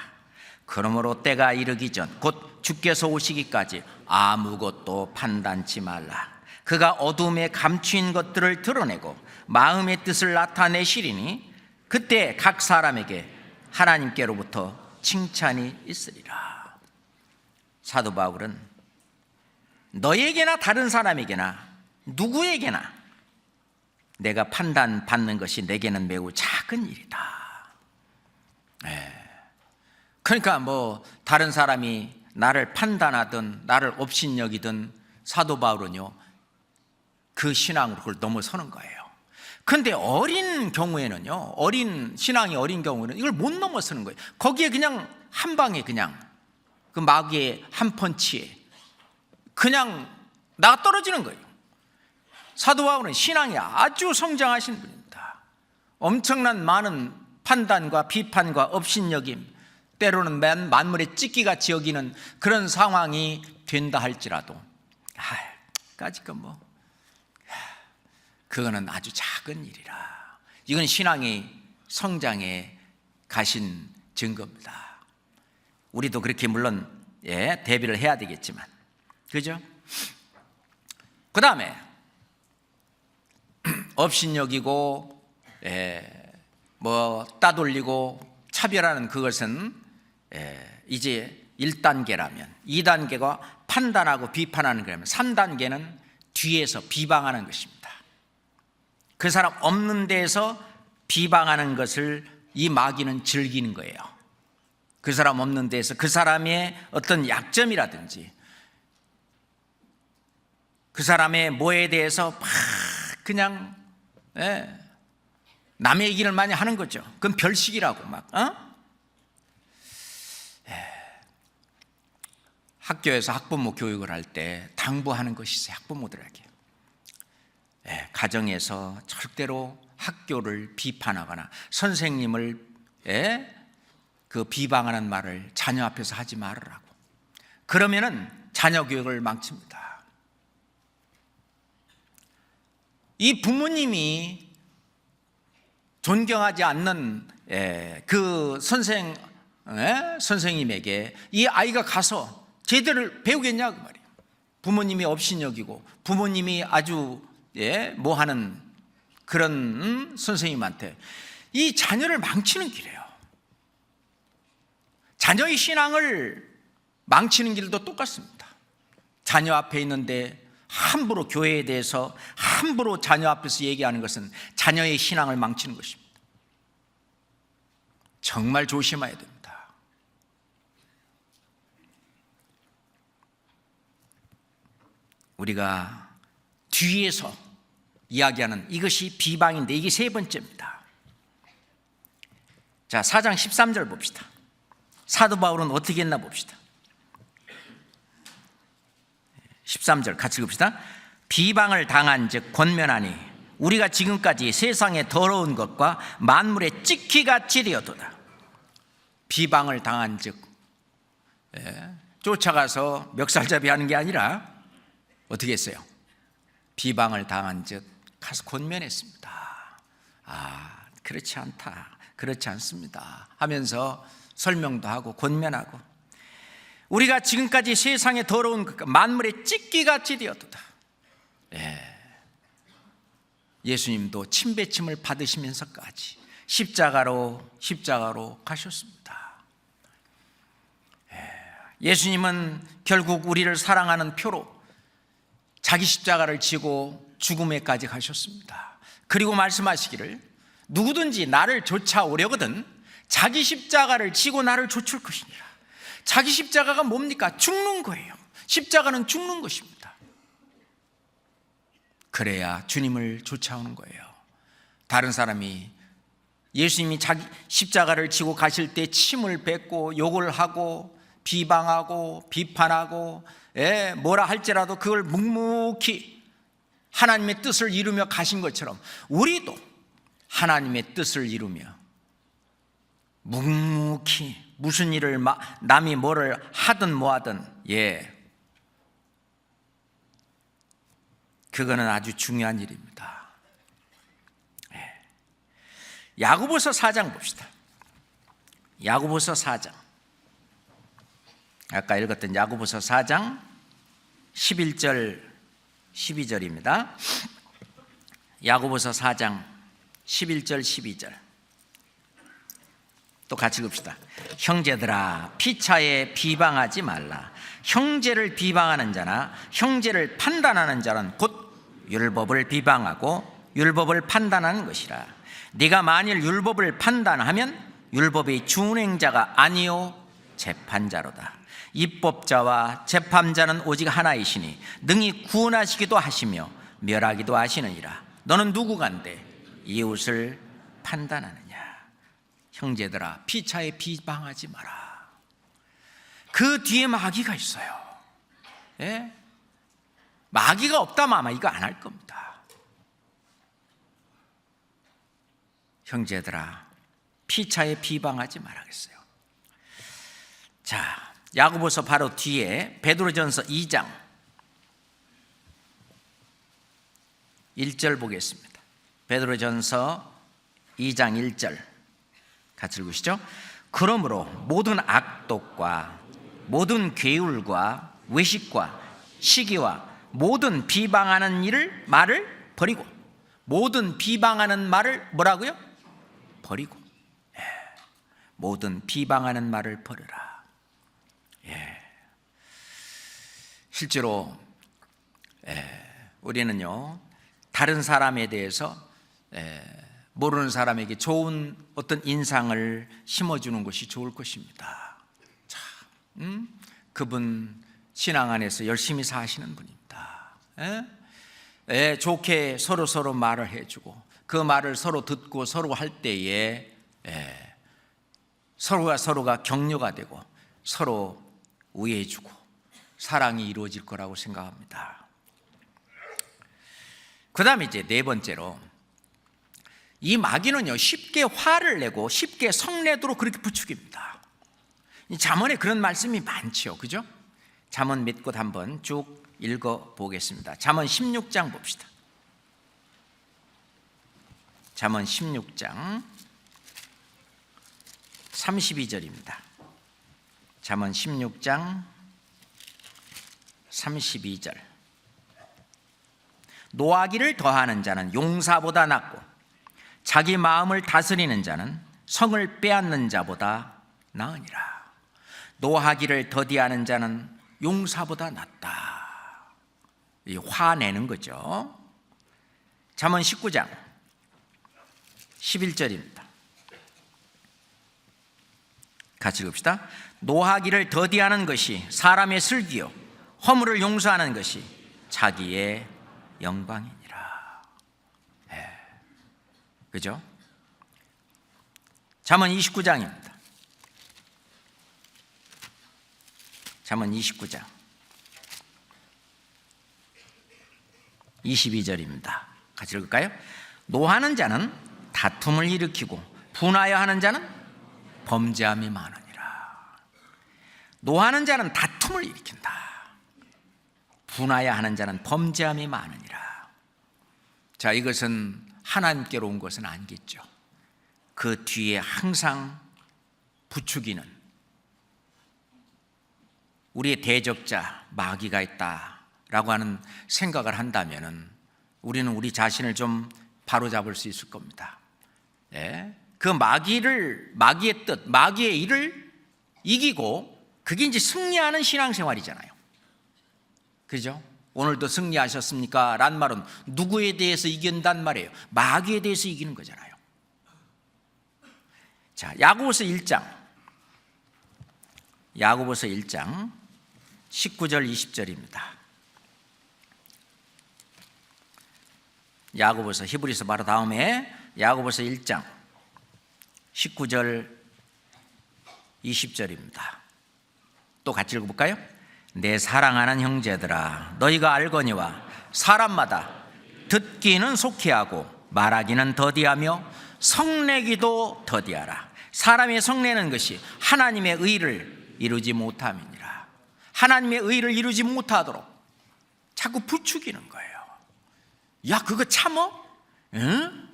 그러므로 때가 이르기 전 곧 주께서 오시기까지 아무것도 판단치 말라. 그가 어둠에 감추인 것들을 드러내고 마음의 뜻을 나타내시리니 그때 각 사람에게 하나님께로부터 칭찬이 있으리라. 사도 바울은 너에게나 다른 사람에게나 누구에게나 내가 판단받는 것이 내게는 매우 작은 일이다. 그러니까 뭐 다른 사람이 나를 판단하든 나를 업신여기든 사도 바울은요, 그 신앙으로 그걸 넘어서는 거예요. 그런데 어린 경우에는요, 신앙이 어린 경우에는 이걸 못 넘어서는 거예요. 거기에 그냥 한 방에, 그냥 그 마귀의 한 펀치에 그냥 나가 떨어지는 거예요. 사도 바울은 신앙이 아주 성장하신 분입니다. 엄청난 많은 판단과 비판과 업신여김, 때로는 만물의 찢기같이 여기는 그런 상황이 된다 할지라도 까짓 건 뭐 그거는 아주 작은 일이라. 이건 신앙이 성장해 가신 증거입니다. 우리도 그렇게 물론 대비를 해야 되겠지만, 그죠? 그 다음에 업신여기고 뭐 따돌리고 차별하는 그것은 이제 1단계라면 2단계가 판단하고 비판하는 거라면 3단계는 뒤에서 비방하는 것입니다. 그 사람 없는 데에서 비방하는 것을 이 마귀는 즐기는 거예요. 그 사람 없는 데에서 그 사람의 어떤 약점이라든지 그 사람의 뭐에 대해서 막 그냥 남의 얘기를 많이 하는 거죠. 그건 별식이라고 막 학교에서 학부모 교육을 할 때 당부하는 것이 있어요. 학부모들에게 가정에서 절대로 학교를 비판하거나 선생님을 그 비방하는 말을 자녀 앞에서 하지 말으라고. 그러면은 자녀 교육을 망칩니다. 이 부모님이 존경하지 않는 그 선생님에게 이 아이가 가서 제대로 배우겠냐 그 말이에요. 부모님이 업신여기고 부모님이 아주 뭐하는 그런 선생님한테 이 자녀를 망치는 길이에요. 자녀의 신앙을 망치는 길도 똑같습니다. 자녀 앞에 있는데 함부로 교회에 대해서 함부로 자녀 앞에서 얘기하는 것은 자녀의 신앙을 망치는 것입니다. 정말 조심해야 됩니다. 우리가 뒤에서 이야기하는 이것이 비방인데 이게 세 번째입니다. 자, 4장 13절 봅시다. 사도 바울은 어떻게 했나 봅시다. 13절 같이 읽읍시다. 비방을 당한 즉 권면하니 우리가 지금까지 세상의 더러운 것과 만물의 찌키같이 되었도다. 비방을 당한 즉 쫓아가서 멱살잡이 하는 게 아니라 어떻게 했어요? 비방을 당한 즉 가서 권면했습니다. 그렇지 않다, 그렇지 않습니다 하면서 설명도 하고 권면하고 우리가 지금까지 세상에 더러운 만물의 찢기같이 되었도다. 예수님도 침뱉음을 받으시면서까지 십자가로 가셨습니다. 예수님은 결국 우리를 사랑하는 표로 자기 십자가를 지고 죽음에까지 가셨습니다. 그리고 말씀하시기를 누구든지 나를 쫓아오려거든 자기 십자가를 지고 나를 쫓을 것이니라. 자기 십자가가 뭡니까? 죽는 거예요. 십자가는 죽는 것입니다. 그래야 주님을 쫓아오는 거예요. 다른 사람이 예수님이 자기 십자가를 지고 가실 때 침을 뱉고 욕을 하고 비방하고 비판하고 뭐라 할지라도 그걸 묵묵히 하나님의 뜻을 이루며 가신 것처럼 우리도 하나님의 뜻을 이루며 묵묵히 무슨 일을 남이 뭐를 하든 뭐하든 그거는 아주 중요한 일입니다. 야고보서 4장 봅시다. 야고보서 4장 아까 읽었던 야고보서 4장 11절 12절입니다. 야고보서 4장 11절 12절 또 같이 읽읍시다. 형제들아 피차에 비방하지 말라. 형제를 비방하는 자나 형제를 판단하는 자는 곧 율법을 비방하고 율법을 판단하는 것이라. 네가 만일 율법을 판단하면 율법의 준행자가 아니요 재판자로다. 입법자와 재판자는 오직 하나이시니 능히 구원하시기도 하시며 멸하기도 하시느니라. 너는 누구간데 이웃을 판단하느냐. 형제들아 피차에 비방하지 마라. 그 뒤에 마귀가 있어요. 마귀가 없다면 아마 이거 안 할 겁니다. 형제들아 피차에 비방하지 말아야겠어요. 자, 야고보서 바로 뒤에 베드로전서 2장 1절 보겠습니다. 베드로전서 2장 1절 같이 읽으시죠. 그러므로 모든 악독과 모든 괴울과 외식과 시기와 모든 비방하는 말을 버리고 모든 비방하는 말을 뭐라고요? 버리고 모든 비방하는 말을 버려라. 실제로 우리는요, 다른 사람에 대해서 모르는 사람에게 좋은 어떤 인상을 심어주는 것이 좋을 것입니다. 참, 그분 신앙 안에서 열심히 사시는 분입니다. 좋게 서로 말을 해주고 그 말을 서로 듣고 서로 할 때에 서로가 격려가 되고 서로 우애해주고 사랑이 이루어질 거라고 생각합니다. 그 다음에 이제 네 번째로, 이 마귀는요, 쉽게 화를 내고 쉽게 성내도록 그렇게 부추깁니다. 이 잠언에 그런 말씀이 많죠, 그죠? 잠언 몇 곳 한번 쭉 읽어보겠습니다. 잠언 16장 봅시다. 잠언 16장 32절입니다. 잠언 16장 32절. 노하기를 더하는 자는 용사보다 낫고 자기 마음을 다스리는 자는 성을 빼앗는 자보다 나으니라. 노하기를 더디하는 자는 용사보다 낫다. 화내는 거죠. 잠언 19장 11절입니다. 같이 읽읍시다. 노하기를 더디하는 것이 사람의 슬기요 허물을 용서하는 것이 자기의 영광이니라. 그죠? 잠언 29장입니다. 잠언 29장 22절입니다. 같이 읽을까요? 노하는 자는 다툼을 일으키고 분하여 하는 자는 범죄함이 많으니라. 노하는 자는 다툼을 일으킨다. 분하여 하는 자는 범죄함이 많으니라. 자, 이것은 하나님께로 온 것은 아니겠죠. 그 뒤에 항상 부추기는 우리의 대적자 마귀가 있다라고 하는 생각을 한다면은 우리는 우리 자신을 좀 바로잡을 수 있을 겁니다. 그 마귀의 뜻, 마귀의 일을 이기고 그게 이제 승리하는 신앙생활이잖아요. 그죠? 오늘도 승리하셨습니까? 란 말은 누구에 대해서 이긴단 말이에요? 마귀에 대해서 이기는 거잖아요. 자, 야고보서 1장 19절 20절입니다. 야고보서, 히브리서 바로 다음에 야고보서 1장 19절 20절입니다. 또 같이 읽어볼까요? 내 사랑하는 형제들아, 너희가 알거니와 사람마다 듣기는 속히 하고 말하기는 더디하며 성내기도 더디하라. 사람이 성내는 것이 하나님의 의를 이루지 못함이니라. 하나님의 의를 이루지 못하도록 자꾸 부추기는 거예요. 야, 그거 참어? 응?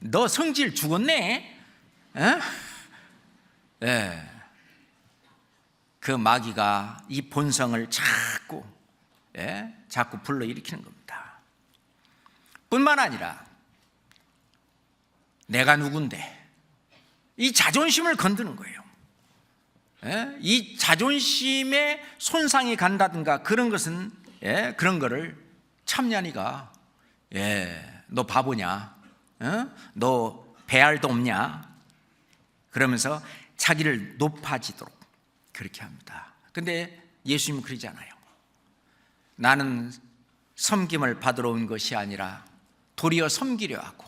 너 성질 죽었네? 응? 그 마귀가 이 본성을 자꾸 불러일으키는 겁니다. 뿐만 아니라 내가 누군데 이 자존심을 건드는 거예요. 이 자존심에 손상이 간다든가 그런 것은 그런 거를 참냐니가 너 바보냐? 너 배알도 없냐? 그러면서 자기를 높아지도록 그렇게 합니다. 근데 예수님은 그러지 않아요. 나는 섬김을 받으러 온 것이 아니라 도리어 섬기려 하고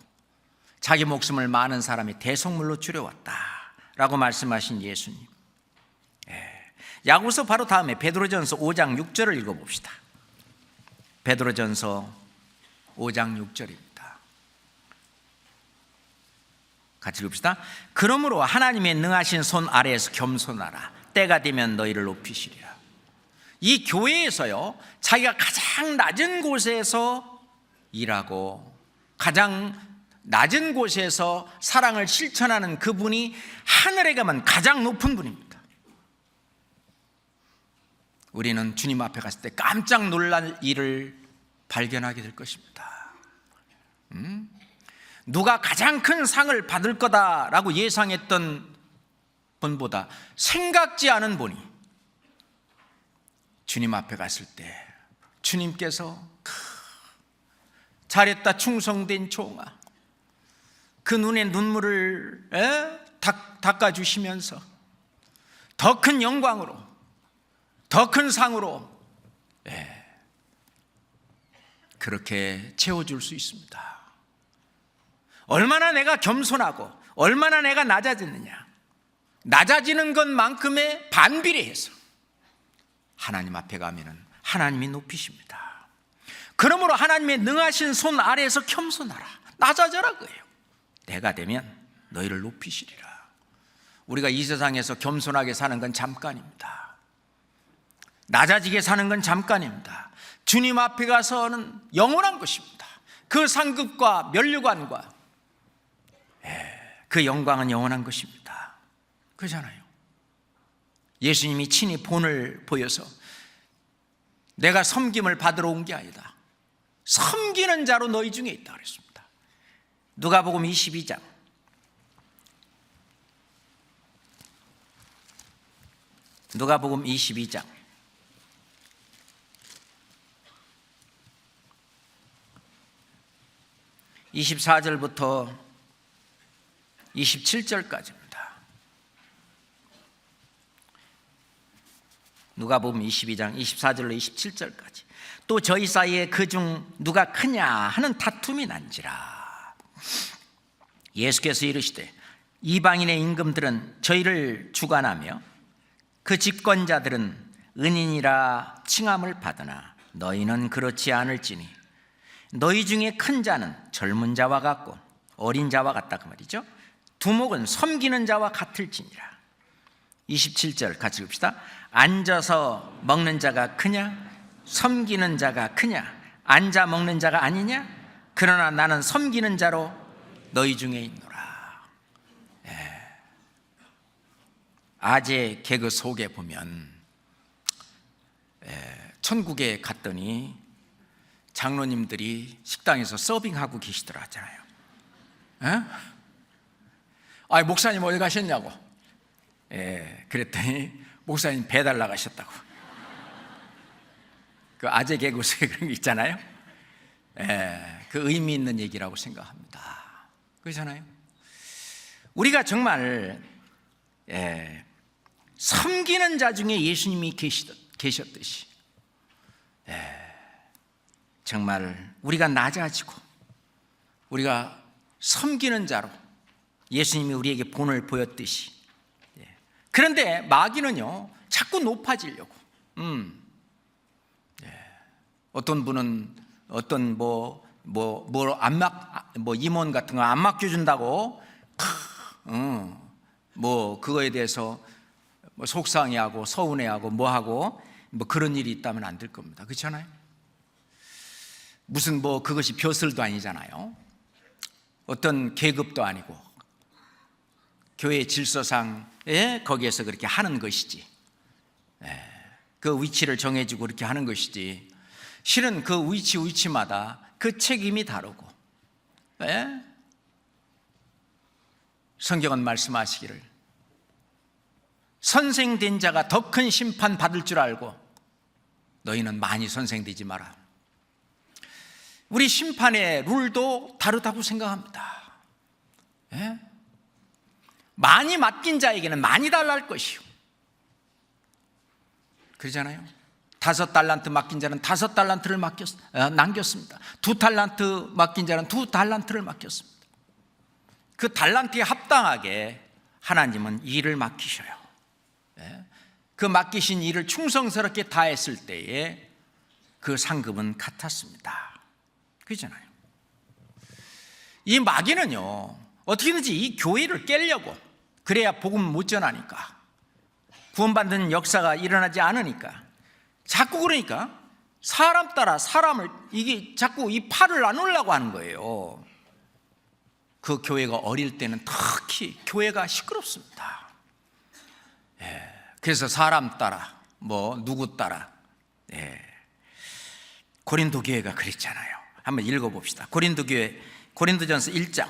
자기 목숨을 많은 사람의 대속물로 줄여왔다라고 말씀하신 예수님. 야고보서 바로 다음에 베드로전서 5장 6절을 읽어봅시다. 베드로전서 5장 6절입니다. 같이 읽읍시다. 그러므로 하나님의 능하신 손 아래에서 겸손하라. 때가 되면 너희를 높이시리라. 이 교회에서요, 자기가 가장 낮은 곳에서 일하고 가장 낮은 곳에서 사랑을 실천하는 그분이 하늘에 가면 가장 높은 분입니다. 우리는 주님 앞에 갔을 때 깜짝 놀랄 일을 발견하게 될 것입니다. 누가 가장 큰 상을 받을 거다라고 예상했던 분보다 생각지 않은 분이 주님 앞에 갔을 때 주님께서 잘했다 충성된 종아, 그 눈에 눈물을 닦아주시면서 더 큰 영광으로, 더 큰 상으로 그렇게 채워줄 수 있습니다. 얼마나 내가 겸손하고 얼마나 내가 낮아지느냐, 낮아지는 것만큼의 반비례해서 하나님 앞에 가면은 하나님이 높이십니다. 그러므로 하나님의 능하신 손 아래에서 겸손하라, 낮아져라 그예요. 내가 되면 너희를 높이시리라. 우리가 이 세상에서 겸손하게 사는 건 잠깐입니다. 낮아지게 사는 건 잠깐입니다. 주님 앞에 가서는 영원한 것입니다. 그 상급과 면류관과 그 영광은 영원한 것입니다. 그렇잖아요. 예수님이 친히 본을 보여서 내가 섬김을 받으러 온 게 아니다, 섬기는 자로 너희 중에 있다 그랬습니다. 누가복음 22장 24절부터 27절까지입니다. 누가복음 22장 24절로 27절까지. 또 저희 사이에 그중 누가 크냐 하는 다툼이 난지라. 예수께서 이르시되 이방인의 임금들은 저희를 주관하며 그 집권자들은 은인이라 칭함을 받으나 너희는 그렇지 않을지니 너희 중에 큰 자는 젊은 자와 같고 어린 자와 같다 그 말이죠. 두목은 섬기는 자와 같을지니라. 27절 같이 읽읍시다. 앉아서 먹는 자가 크냐 섬기는 자가 크냐, 앉아 먹는 자가 아니냐? 그러나 나는 섬기는 자로 너희 중에 있노라. 아재 개그 속에 보면 천국에 갔더니 장로님들이 식당에서 서빙하고 계시더라 하잖아요. 아, 목사님 어디 가셨냐고. 그랬더니 목사님 배달 나가셨다고. 그 아재 개그 속에 그런 게 있잖아요. 그 의미 있는 얘기라고 생각합니다. 그렇잖아요. 우리가 정말 섬기는 자 중에 예수님이 계셨듯이 정말 우리가 낮아지고 우리가 섬기는 자로 예수님이 우리에게 본을 보였듯이, 그런데 마귀는요 자꾸 높아지려고 어떤 분은 어떤 임원 같은 거 안 맡겨준다고 그거에 대해서 속상해하고 서운해하고 뭐하고 그런 일이 있다면 안 될 겁니다. 그렇잖아요. 무슨 그것이 벼슬도 아니잖아요. 어떤 계급도 아니고 교회 질서상에 거기에서 그렇게 하는 것이지, 그 위치를 정해주고 그렇게 하는 것이지, 실은 그 위치마다 그 책임이 다르고, 성경은 말씀하시기를 선생된 자가 더 큰 심판 받을 줄 알고 너희는 많이 선생되지 마라. 우리 심판의 룰도 다르다고 생각합니다. 많이 맡긴 자에게는 많이 달랄 것이요, 그러잖아요. 5달란트 맡긴 자는 5달란트를 남겼습니다. 2달란트 맡긴 자는 2달란트를 맡겼습니다. 그 달란트에 합당하게 하나님은 일을 맡기셔요. 그 맡기신 일을 충성스럽게 다했을 때에 그 상급은 같았습니다. 그렇잖아요. 이 마귀는요 어떻게든지 이 교회를 깨려고, 그래야 복음 못 전하니까, 구원받는 역사가 일어나지 않으니까 자꾸, 그러니까 사람 따라 사람을 이게 자꾸 이 팔을 나누려고 하는 거예요. 그 교회가 어릴 때는 특히 교회가 시끄럽습니다. 그래서 사람 따라 누구 따라 고린도 교회가 그랬잖아요. 한번 읽어봅시다. 고린도 교회, 고린도전서 1장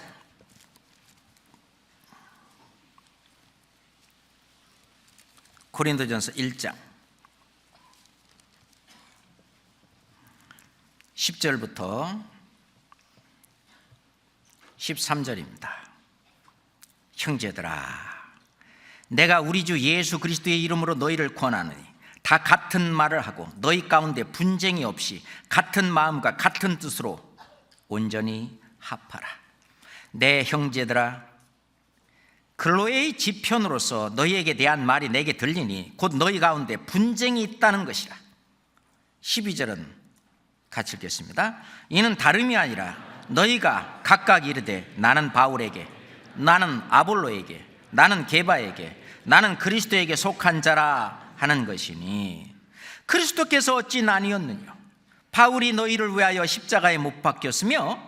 고린도전서 1장 10절부터 13절입니다. 형제들아, 내가 우리 주 예수 그리스도의 이름으로 너희를 권하노니 다 같은 말을 하고 너희 가운데 분쟁이 없이 같은 마음과 같은 뜻으로 온전히 합하라. 내 형제들아, 클로에의 지편으로서 너희에게 대한 말이 내게 들리니 곧 너희 가운데 분쟁이 있다는 것이라. 12절은 같이 읽겠습니다. 이는 다름이 아니라 너희가 각각 이르되 나는 바울에게, 나는 아볼로에게, 나는 게바에게, 나는 그리스도에게 속한 자라 하는 것이니, 그리스도께서 어찌 나뉘었느냐? 바울이 너희를 위하여 십자가에 못 박혔으며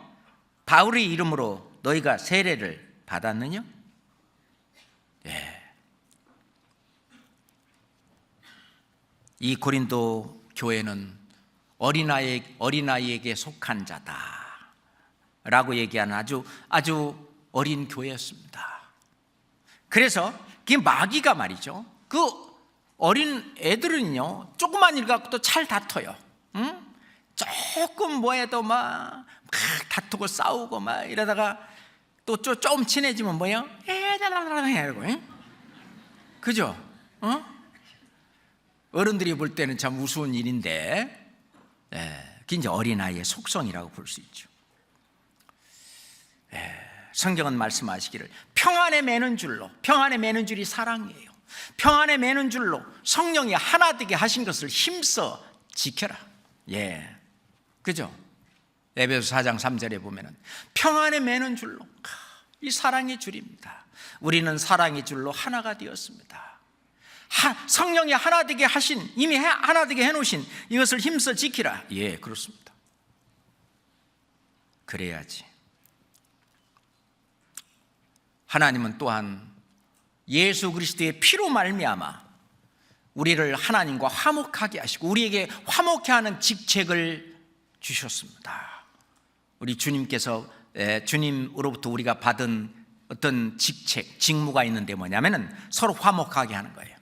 바울의 이름으로 너희가 세례를 받았느냐? 이 고린도 교회는 어린아이에게 속한 자다라고 얘기하는 아주 어린 교회였습니다. 그래서 그 마귀가 말이죠, 그 어린 애들은요 조그만 일 갖고도 잘 다퉈요. 응? 조금 뭐해도 막 다투고 싸우고 막 이러다가 또 좀 친해지면 뭐예요? 해달라고, 그죠? 어른들이 볼 때는 참 우스운 일인데, 그게 이제 어린아이의 속성이라고 볼 수 있죠. 성경은 말씀하시기를 평안에 매는 줄로, 평안에 매는 줄이 사랑이에요. 평안에 매는 줄로 성령이 하나 되게 하신 것을 힘써 지켜라. 그죠? 에베소 4장 3절에 보면은 평안에 매는 줄로, 이 사랑의 줄입니다. 우리는 사랑의 줄로 하나가 되었습니다. 성령이 하나 되게 하신, 이미 하나 되게 해놓으신 이것을 힘써 지키라. 그렇습니다. 그래야지. 하나님은 또한 예수 그리스도의 피로 말미암아 우리를 하나님과 화목하게 하시고 우리에게 화목해 하는 직책을 주셨습니다. 우리 주님께서, 주님으로부터 우리가 받은 어떤 직책, 직무가 있는데 뭐냐면은 서로 화목하게 하는 거예요.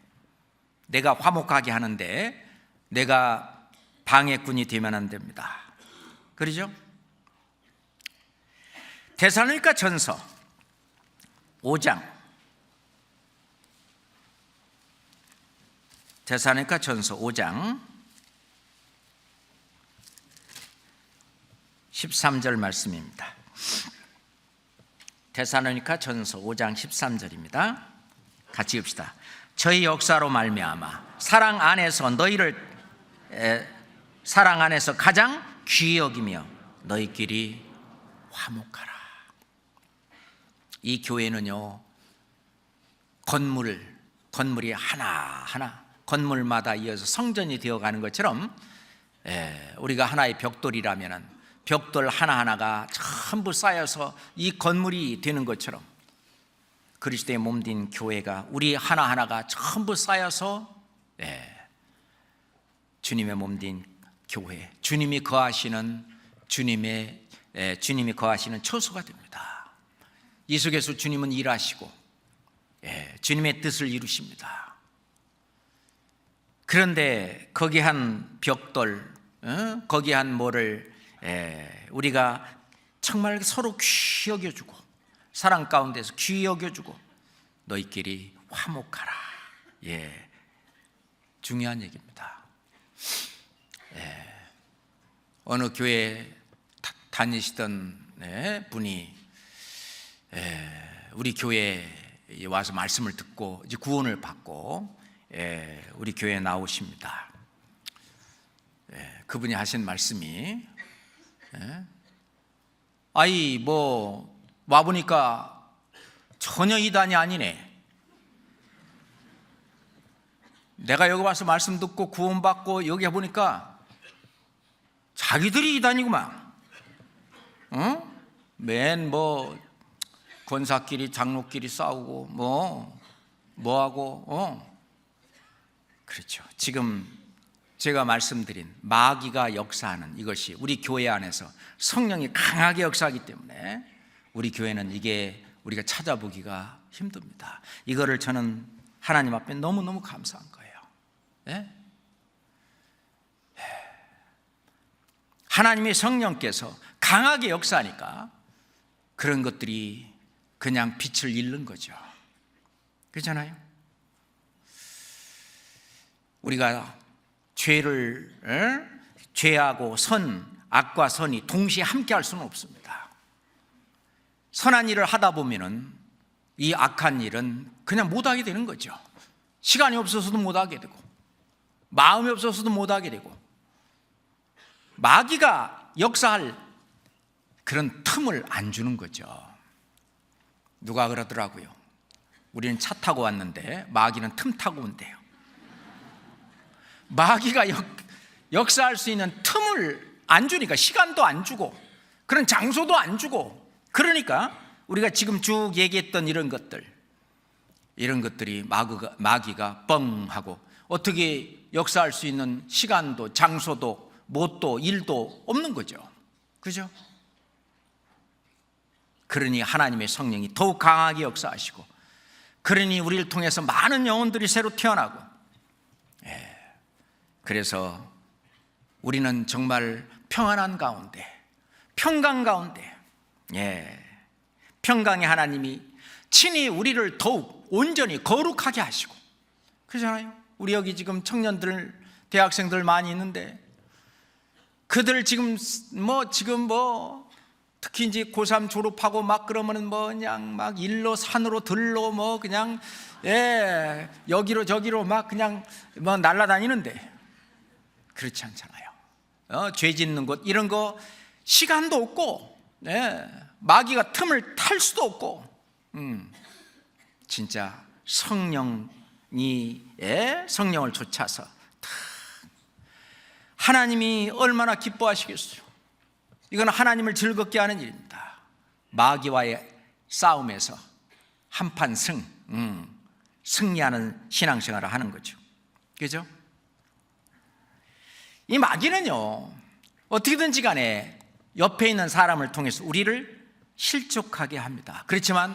내가 화목하게 하는데 내가 방해꾼이 되면 안 됩니다. 그러죠? 데살로니가 전서 5장, 데살로니가 전서 5장 13절 말씀입니다. 데살로니가 전서 5장 13절입니다. 같이 읽읍시다. 저희 역사로 말미암아 사랑 안에서 너희를 사랑 안에서 가장 귀히 여기며 너희끼리 화목하라. 이 교회는요, 건물이 하나하나 건물마다 이어서 성전이 되어가는 것처럼, 우리가 하나의 벽돌이라면 벽돌 하나하나가 전부 쌓여서 이 건물이 되는 것처럼 그리스도의 몸된 교회가, 우리 하나하나가 전부 쌓여서 주님의 몸된 교회, 주님이 거하시는 주님이 거하시는 처소가 됩니다. 이 속에서 주님은 일하시고 주님의 뜻을 이루십니다. 그런데 거기 한 벽돌, 거기 한 뭐를 우리가 정말 서로 귀히 여겨주고 사랑 가운데서 귀히 여겨주고 너희끼리 화목하라. 중요한 얘기입니다. 어느 교회 다니시던 분이 우리 교회에 와서 말씀을 듣고 이제 구원을 받고 우리 교회에 나오십니다. 그분이 하신 말씀이, 아이 뭐 와보니까 전혀 이단이 아니네. 내가 여기 와서 말씀 듣고 구원받고 여기 해보니까 자기들이 이단이구만. 맨 뭐 권사끼리 장로끼리 싸우고 뭐하고 그렇죠. 지금 제가 말씀드린 마귀가 역사하는 이것이 우리 교회 안에서 성령이 강하게 역사하기 때문에 우리 교회는 이게 우리가 찾아보기가 힘듭니다. 이거를 저는 하나님 앞에 너무너무 감사한 거예요. 하나님의 성령께서 강하게 역사하니까 그런 것들이 그냥 빛을 잃는 거죠. 그렇잖아요. 우리가 죄하고 악과 선이 동시에 함께 할 수는 없습니다. 선한 일을 하다 보면은 이 악한 일은 그냥 못하게 되는 거죠. 시간이 없어서도 못하게 되고, 마음이 없어서도 못하게 되고, 마귀가 역사할 그런 틈을 안 주는 거죠. 누가 그러더라고요. 우리는 차 타고 왔는데 마귀는 틈 타고 온대요. 마귀가 역사할 수 있는 틈을 안 주니까, 시간도 안 주고 그런 장소도 안 주고, 그러니까 우리가 지금 쭉 얘기했던 이런 것들이 마귀가 뻥 하고, 어떻게 역사할 수 있는 시간도 장소도 뭣도 일도 없는 거죠. 그죠? 그러니 하나님의 성령이 더욱 강하게 역사하시고, 그러니 우리를 통해서 많은 영혼들이 새로 태어나고, 그래서 우리는 정말 평안한 가운데, 평강 가운데, 평강의 하나님이 친히 우리를 더욱 온전히 거룩하게 하시고, 그렇잖아요. 우리 여기 지금 청년들, 대학생들 많이 있는데, 그들 지금 특히 이제 고3 졸업하고 막 그러면은 그냥 막 일로 산으로 들로 그냥 여기로 저기로 막 그냥 날아다니는데, 그렇지 않잖아요. 죄 짓는 것 이런 거 시간도 없고, 마귀가 틈을 탈 수도 없고, 진짜 성령을 쫓아서 하나님이 얼마나 기뻐하시겠어요. 이건 하나님을 즐겁게 하는 일입니다. 마귀와의 싸움에서 한판 승리하는 신앙생활을 하는 거죠. 그죠? 이 마귀는요, 어떻게든지 간에 옆에 있는 사람을 통해서 우리를 실족하게 합니다. 그렇지만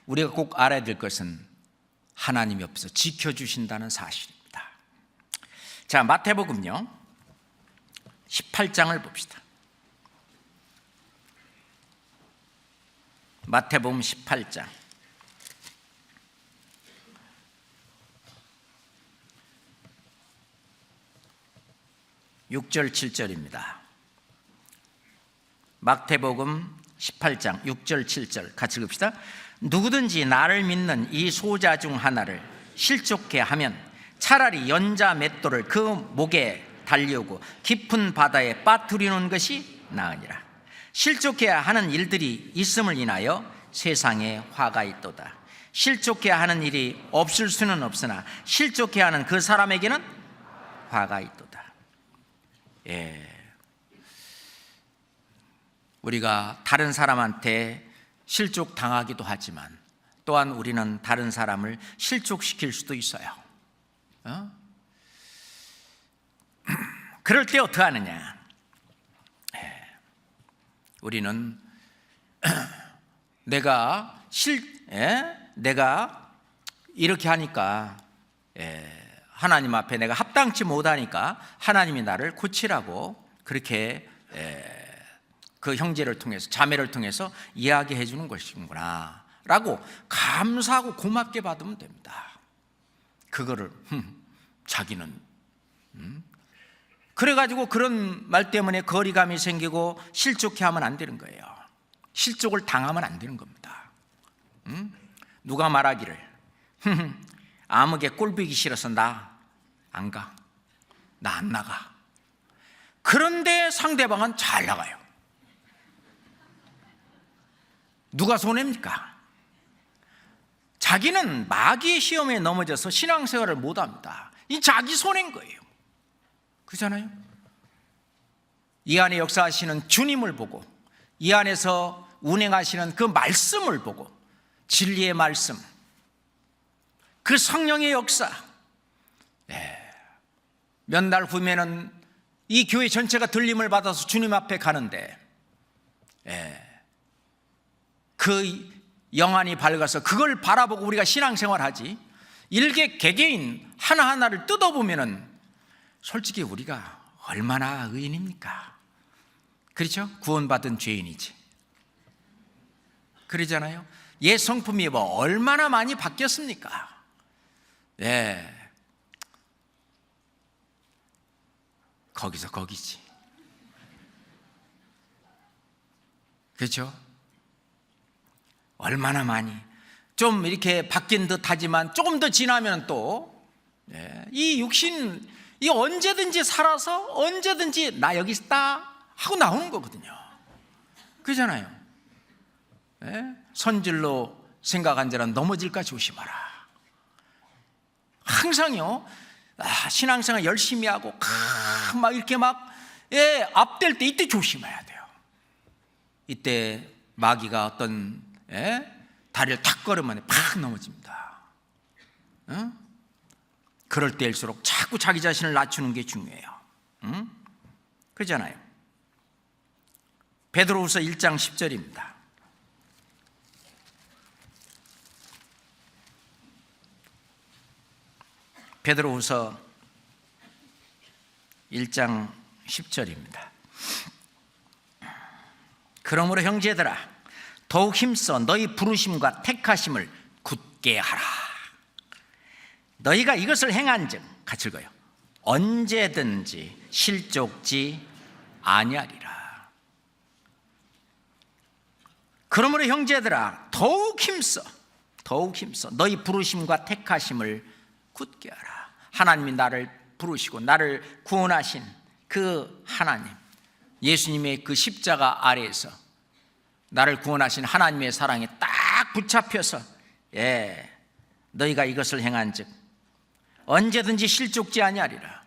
우리가 꼭 알아야 될 것은 하나님이 없어 지켜주신다는 사실입니다. 자, 마태복음요 18장을 봅시다. 마태복음 18장 6절 7절입니다. 마태복음 18장 6절 7절 같이 읽읍시다. 누구든지 나를 믿는 이 소자 중 하나를 실족해 하면 차라리 연자 맷돌을 그 목에 달리우고 깊은 바다에 빠뜨리는 것이 나으니라. 실족해야 하는 일들이 있음을 인하여 세상에 화가 있도다. 실족해야 하는 일이 없을 수는 없으나 실족해야 하는 그 사람에게는 화가 있도다. 우리가 다른 사람한테 실족당하기도 하지만 또한 우리는 다른 사람을 실족시킬 수도 있어요. 그럴 때 어떻게 하느냐? 우리는 내가 이렇게 하니까, 하나님 앞에 내가 합당치 못하니까 하나님이 나를 고치라고 그렇게 그 형제를 통해서, 자매를 통해서 이야기해 주는 것이구나 라고 감사하고 고맙게 받으면 됩니다. 그거를 자기는 그래가지고 그런 말 때문에 거리감이 생기고 실족해 하면 안 되는 거예요. 실족을 당하면 안 되는 겁니다. 누가 말하기를 아무개 꼴보기 싫어서 나 안 가, 나 안 나가. 그런데 상대방은 잘 나가요. 누가 손해입니까? 자기는 마귀의 시험에 넘어져서 신앙생활을 못합니다. 이 자기 손해인 거예요. 그렇잖아요. 이 안에 역사하시는 주님을 보고, 이 안에서 운행하시는 그 말씀을 보고, 진리의 말씀, 그 성령의 역사, 몇 날 후면은 이 교회 전체가 들림을 받아서 주님 앞에 가는데, 그 영안이 밝아서 그걸 바라보고 우리가 신앙생활하지, 일개 개개인 하나하나를 뜯어보면은 솔직히 우리가 얼마나 의인입니까? 그렇죠? 구원받은 죄인이지. 그러잖아요. 옛 성품이 뭐 얼마나 많이 바뀌었습니까? 예. 거기서 거기지. 그렇죠? 얼마나 많이 좀 이렇게 바뀐 듯 하지만 조금 더 지나면 또 이 육신 이 언제든지 살아서 언제든지 나 여기 있다 하고 나오는 거거든요. 그러잖아요. 선질로 생각한 자는 넘어질까 조심하라. 항상요. 신앙생활 열심히 하고 막 이렇게 막 앞댈 때 이때 조심해야 돼요. 이때 마귀가 어떤 다리를 탁 걸으면 팍 넘어집니다. 그럴 때일수록 자꾸 자기 자신을 낮추는 게 중요해요. 그렇잖아요. 베드로후서 1장 10절입니다. 베드로후서 1장 10절입니다. 그러므로 형제들아 더욱 힘써 너희 부르심과 택하심을 굳게 하라. 너희가 이것을 행한즉 같이 읽어요. 언제든지 실족지 아니하리라. 그러므로 형제들아 더욱 힘써 너희 부르심과 택하심을 굳게 하라. 하나님이 나를 부르시고 나를 구원하신 그 하나님, 예수님의 그 십자가 아래에서 나를 구원하신 하나님의 사랑에 딱 붙잡혀서 너희가 이것을 행한즉 언제든지 실족지 아니하리라.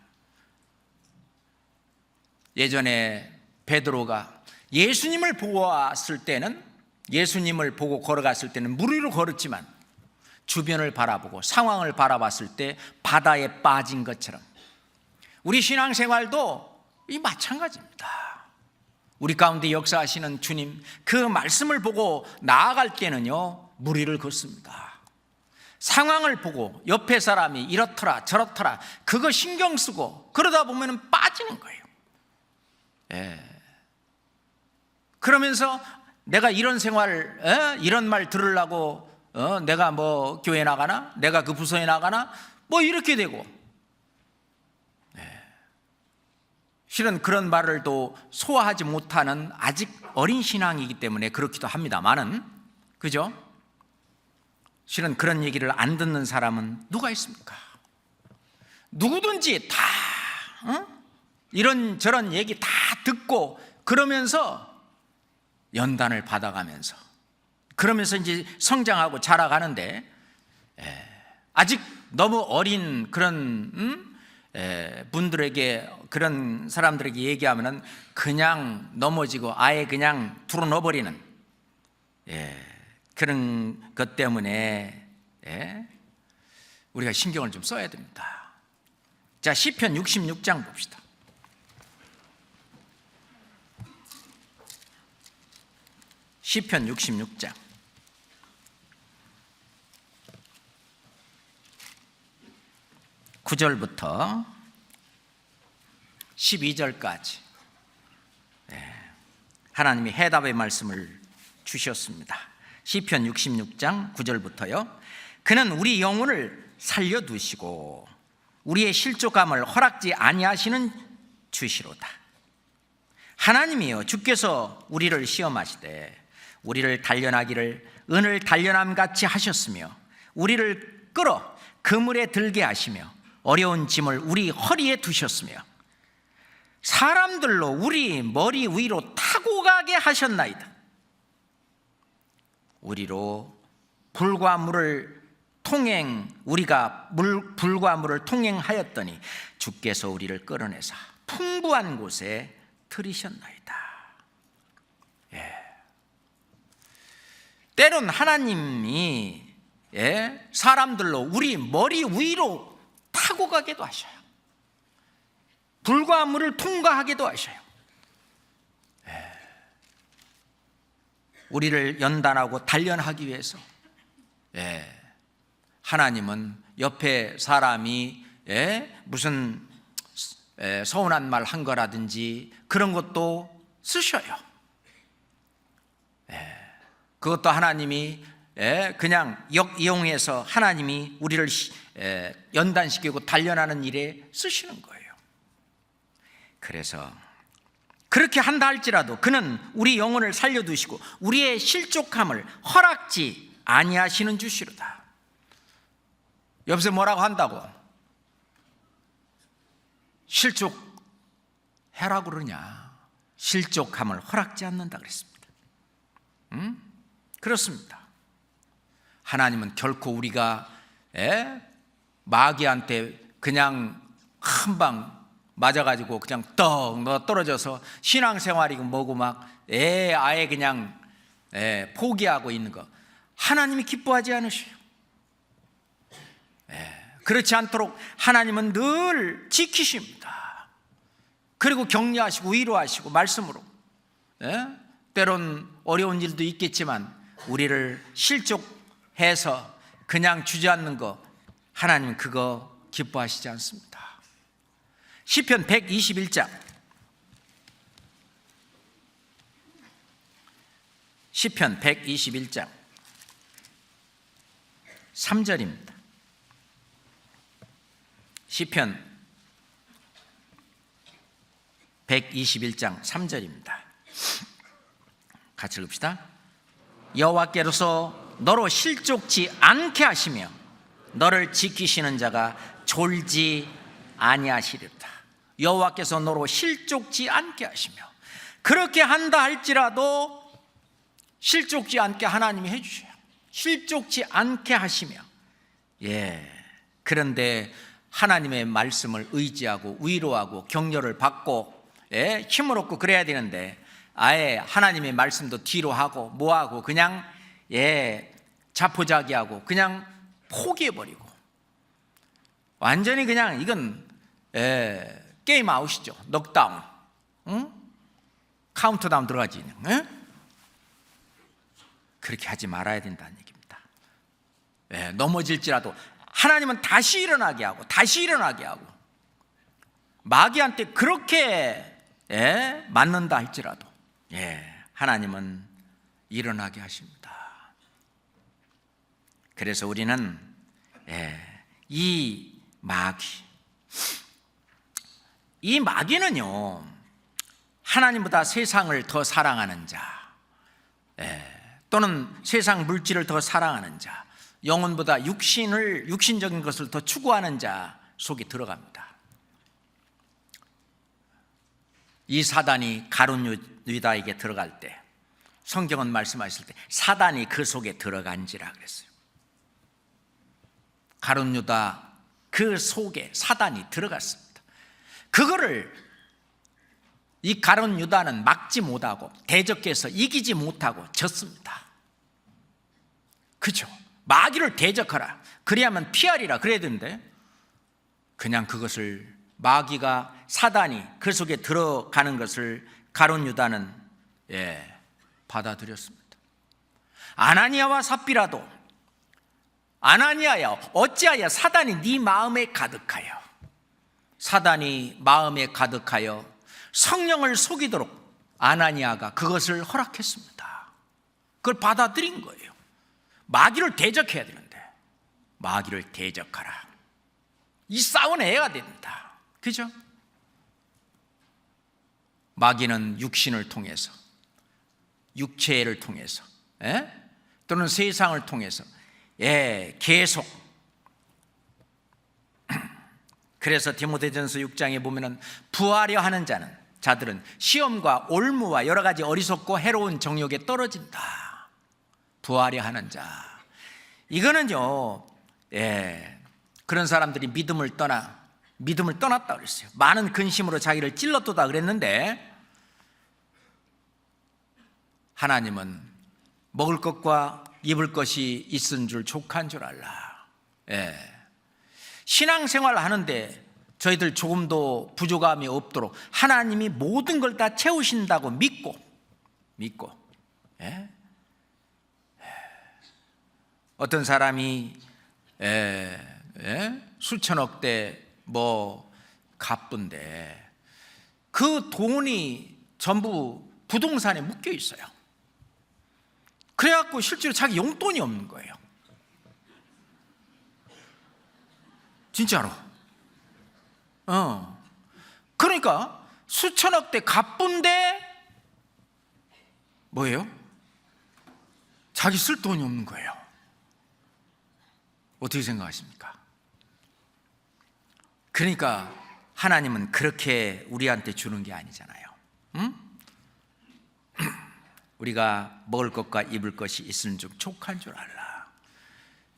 예전에 베드로가 예수님을 보고 왔을 때는, 예수님을 보고 걸어갔을 때는 물 위로 걸었지만 주변을 바라보고 상황을 바라봤을 때 바다에 빠진 것처럼 우리 신앙생활도 이 마찬가지입니다. 우리 가운데 역사하시는 주님 그 말씀을 보고 나아갈 때는요 물 위를 걷습니다. 상황을 보고 옆에 사람이 이렇더라 저렇더라 그거 신경 쓰고 그러다 보면 빠지는 거예요. 그러면서 내가 이런 생활 이런 말 들으려고 내가 뭐 교회 나가나 내가 그 부서에 나가나 뭐 이렇게 되고 실은 그런 말을 또 소화하지 못하는 아직 어린 신앙이기 때문에 그렇기도 합니다만은 그죠? 실은 그런 얘기를 안 듣는 사람은 누가 있습니까? 누구든지 다 이런저런 얘기 다 듣고 그러면서 연단을 받아가면서 그러면서 이제 성장하고 자라가는데 아직 너무 어린 그런 분들에게 그런 사람들에게 얘기하면은 그냥 넘어지고 아예 그냥 풀어넣어버리는 그런 것 때문에 우리가 신경을 좀 써야 됩니다. 자, 시편 66장 봅시다. 시편 66장 9절부터 12절까지 하나님이 해답의 말씀을 주셨습니다. 시편 66장 9절부터요. 그는 우리 영혼을 살려두시고 우리의 실족함을 허락지 아니하시는 주시로다. 하나님이여 주께서 우리를 시험하시되 우리를 단련하기를 은을 단련함같이 하셨으며 우리를 끌어 그물에 들게 하시며 어려운 짐을 우리 허리에 두셨으며 사람들로 우리 머리 위로 타고 가게 하셨나이다. 우리로 불과 물을 우리가 불과 물을 통행하였더니 주께서 우리를 끌어내사 풍부한 곳에 들이셨나이다. 때론 하나님이 사람들로 우리 머리 위로 타고 가기도 하셔요. 불과 물을 통과하기도 하셔요. 우리를 연단하고 단련하기 위해서 하나님은 옆에 사람이 무슨 서운한 말 한 거라든지 그런 것도 쓰셔요. 그것도 하나님이 그냥 역이용해서 하나님이 우리를 연단시키고 단련하는 일에 쓰시는 거예요. 그래서 그렇게 한다 할지라도 그는 우리 영혼을 살려두시고 우리의 실족함을 허락지 아니하시는 주시로다. 옆에서 뭐라고 한다고? 실족해라고 그러냐? 실족함을 허락지 않는다 그랬습니다. 그렇습니다. 하나님은 결코 우리가 마귀한테 그냥 한 방 맞아가지고 그냥 떡 떨어져서 신앙생활이고 뭐고 막 아예 그냥 포기하고 있는 거 하나님이 기뻐하지 않으셔요. 그렇지 않도록 하나님은 늘 지키십니다. 그리고 격려하시고 위로하시고 말씀으로 때론 어려운 일도 있겠지만 우리를 실족해서 그냥 주저앉는 거 하나님은 그거 기뻐하시지 않습니다. 시편 121장 시편 121장 3절입니다. 시편 121장 3절입니다. 같이 읽읍시다. 여호와께로서 너로 실족지 않게 하시며 너를 지키시는 자가 졸지 아니하시리로다. 여호와께서 너로 실족지 않게 하시며, 그렇게 한다 할지라도 실족지 않게 하나님이 해주셔요. 실족지 않게 하시며, 그런데 하나님의 말씀을 의지하고 위로하고 격려를 받고 힘을 얻고 그래야 되는데 아예 하나님의 말씀도 뒤로 하고 뭐하고 그냥 자포자기하고 그냥 포기해버리고 완전히 그냥 이건 게임 아웃이죠. 넉다운, 카운트다운 들어가지. 그렇게 하지 말아야 된다는 얘기입니다. 넘어질지라도 하나님은 다시 일어나게 하고 다시 일어나게 하고, 마귀한테 그렇게 맞는다 할지라도 하나님은 일어나게 하십니다. 그래서 우리는 이 마귀는요, 하나님보다 세상을 더 사랑하는 자, 또는 세상 물질을 더 사랑하는 자, 영혼보다 육신적인 것을 더 추구하는 자 속에 들어갑니다. 이 사단이 가룟 유다에게 들어갈 때 성경은 말씀하실 때 사단이 그 속에 들어간지라 그랬어요. 가룟 유다 그 속에 사단이 들어갔습니다. 그거를 이 가룟 유다는 막지 못하고 대적해서 이기지 못하고 졌습니다. 그렇죠? 마귀를 대적하라, 그래야만 피하리라 그래야 되는데 그냥 그것을 마귀가 사단이 그 속에 들어가는 것을 가룟 유다는 받아들였습니다. 아나니아와 삽비라도, 아나니아야 어찌하여 사단이 네 마음에 가득하여, 사단이 마음에 가득하여 성령을 속이도록 아나니아가 그것을 허락했습니다. 그걸 받아들인 거예요. 마귀를 대적해야 되는데 마귀를 대적하라, 이 싸움은 해야 됩니다. 그죠? 마귀는 육신을 통해서, 육체를 통해서 또는 세상을 통해서 계속, 그래서 디모데전서 6장에 보면은 부하려 하는 자들은 시험과 올무와 여러 가지 어리석고 해로운 정욕에 떨어진다. 부하려 하는 자, 이거는요 그런 사람들이 믿음을 떠났다 그랬어요. 많은 근심으로 자기를 찔렀도다 그랬는데 하나님은 먹을 것과 입을 것이 있은 줄 족한 줄 알라. 신앙생활 하는데 저희들 조금도 부족함이 없도록 하나님이 모든 걸 다 채우신다고 믿고 어떤 사람이 수천억대 뭐 갚은데 그 돈이 전부 부동산에 묶여 있어요. 그래갖고 실제로 자기 용돈이 없는 거예요. 진짜로. 그러니까 수천억대 갚은데 뭐예요? 자기 쓸 돈이 없는 거예요. 어떻게 생각하십니까? 그러니까 하나님은 그렇게 우리한테 주는 게 아니잖아요. 응? 우리가 먹을 것과 입을 것이 있으면 좀 족한 줄 알라.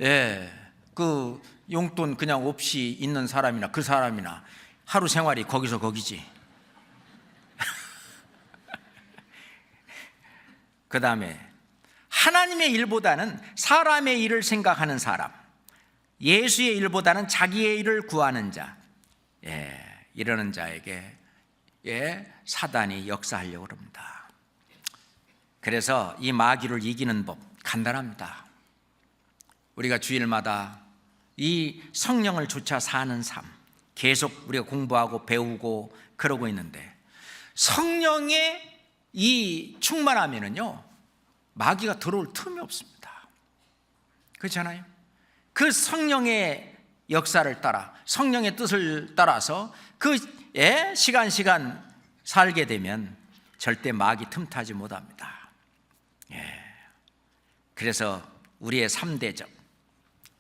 예, 그 용돈 그냥 없이 있는 사람이나 그 사람이나 하루 생활이 거기서 거기지. 그 다음에 하나님의 일보다는 사람의 일을 생각하는 사람, 예수의 일보다는 자기의 일을 구하는 자, 이러는 자에게 사단이 역사하려고 합니다. 그래서 이 마귀를 이기는 법 간단합니다. 우리가 주일마다 이 성령을 쫓아 사는 삶 계속 우리가 공부하고 배우고 그러고 있는데, 성령의 이 충만하면은요 마귀가 들어올 틈이 없습니다. 그렇잖아요. 그 성령의 역사를 따라 성령의 뜻을 따라서 그 시간 살게 되면 절대 마귀 틈타지 못합니다. 그래서 우리의 3대적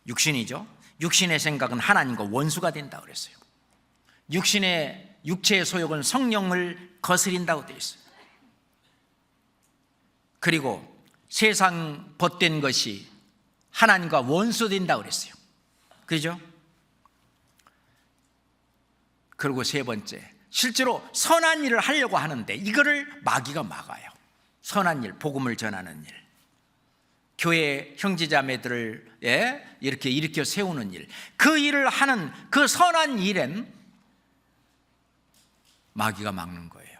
육신이죠. 육신의 생각은 하나님과 원수가 된다고 그랬어요. 육체의 소욕은 성령을 거스린다고 되어 있어요. 그리고 세상 벗된 것이 하나님과 원수된다고 그랬어요. 그죠? 그리고 세 번째, 실제로 선한 일을 하려고 하는데 이거를 마귀가 막아요. 선한 일, 복음을 전하는 일, 교회 형제자매들을 이렇게 일으켜 세우는 일, 그 일을 하는 그 선한 일엔 마귀가 막는 거예요.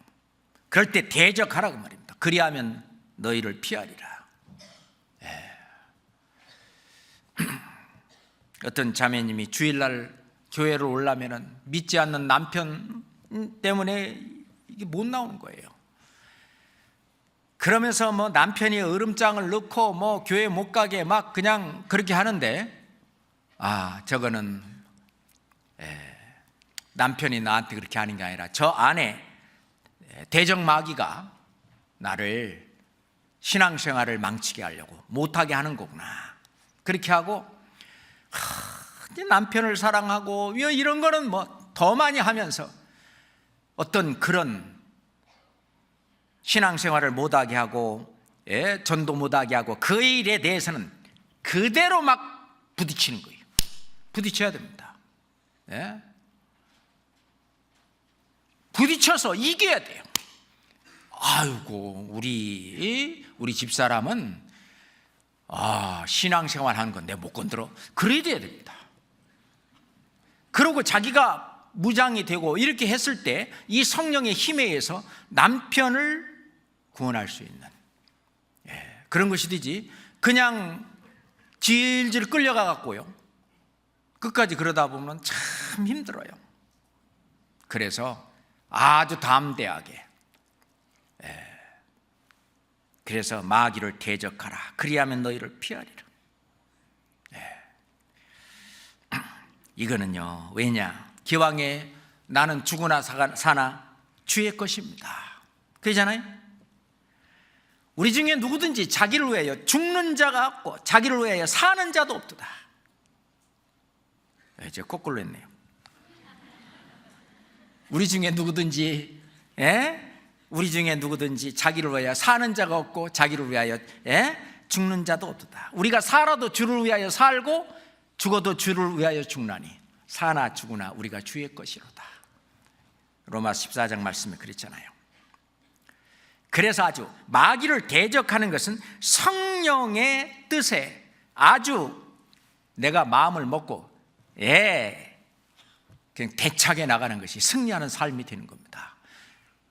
그럴 때 대적하라고 말입니다. 그리하면 너희를 피하리라. 어떤 자매님이 주일날 교회를 오려면 믿지 않는 남편 때문에 이게 못 나오는 거예요. 그러면서 뭐 남편이 으름장을 넣고 뭐 교회 못 가게 막 그냥 그렇게 하는데, 저거는 남편이 나한테 그렇게 하는 게 아니라 저 안에 대적 마귀가 나를 신앙생활을 망치게 하려고 못하게 하는 거구나. 그렇게 하고 남편을 사랑하고 이런 거는 뭐 더 많이 하면서 어떤 그런 신앙생활을 못하게 하고 전도 못하게 하고 그 일에 대해서는 그대로 막 부딪히는 거예요. 부딪혀야 됩니다. 부딪혀서 이겨야 돼요. 아이고 우리 집사람은 신앙생활 하는 건 내가 못 건드려. 그래야 됩니다. 그리고 자기가 무장이 되고 이렇게 했을 때 이 성령의 힘에 의해서 남편을 구원할 수 있는 그런 것이 되지, 그냥 질질 끌려가 갖고요 끝까지 그러다 보면 참 힘들어요. 그래서 아주 담대하게, 그래서 마귀를 대적하라. 그리하면 너희를 피하리라. 이거는요, 왜냐, 기왕에 나는 죽으나 사나 주의 것입니다. 그러잖아요. 우리 중에 누구든지 자기를 위하여 죽는 자가 없고 자기를 위하여 사는 자도 없도다. 이제 거꾸로 했네요. 우리 중에 누구든지 자기를 위하여 사는 자가 없고 자기를 위하여 죽는 자도 없도다. 우리가 살아도 주를 위하여 살고 죽어도 주를 위하여 죽나니 사나 죽으나 우리가 주의 것이로다. 로마 14장 말씀에 그랬잖아요. 그래서 아주 마귀를 대적하는 것은 성령의 뜻에 아주 내가 마음을 먹고 그냥 대차게 나가는 것이 승리하는 삶이 되는 겁니다.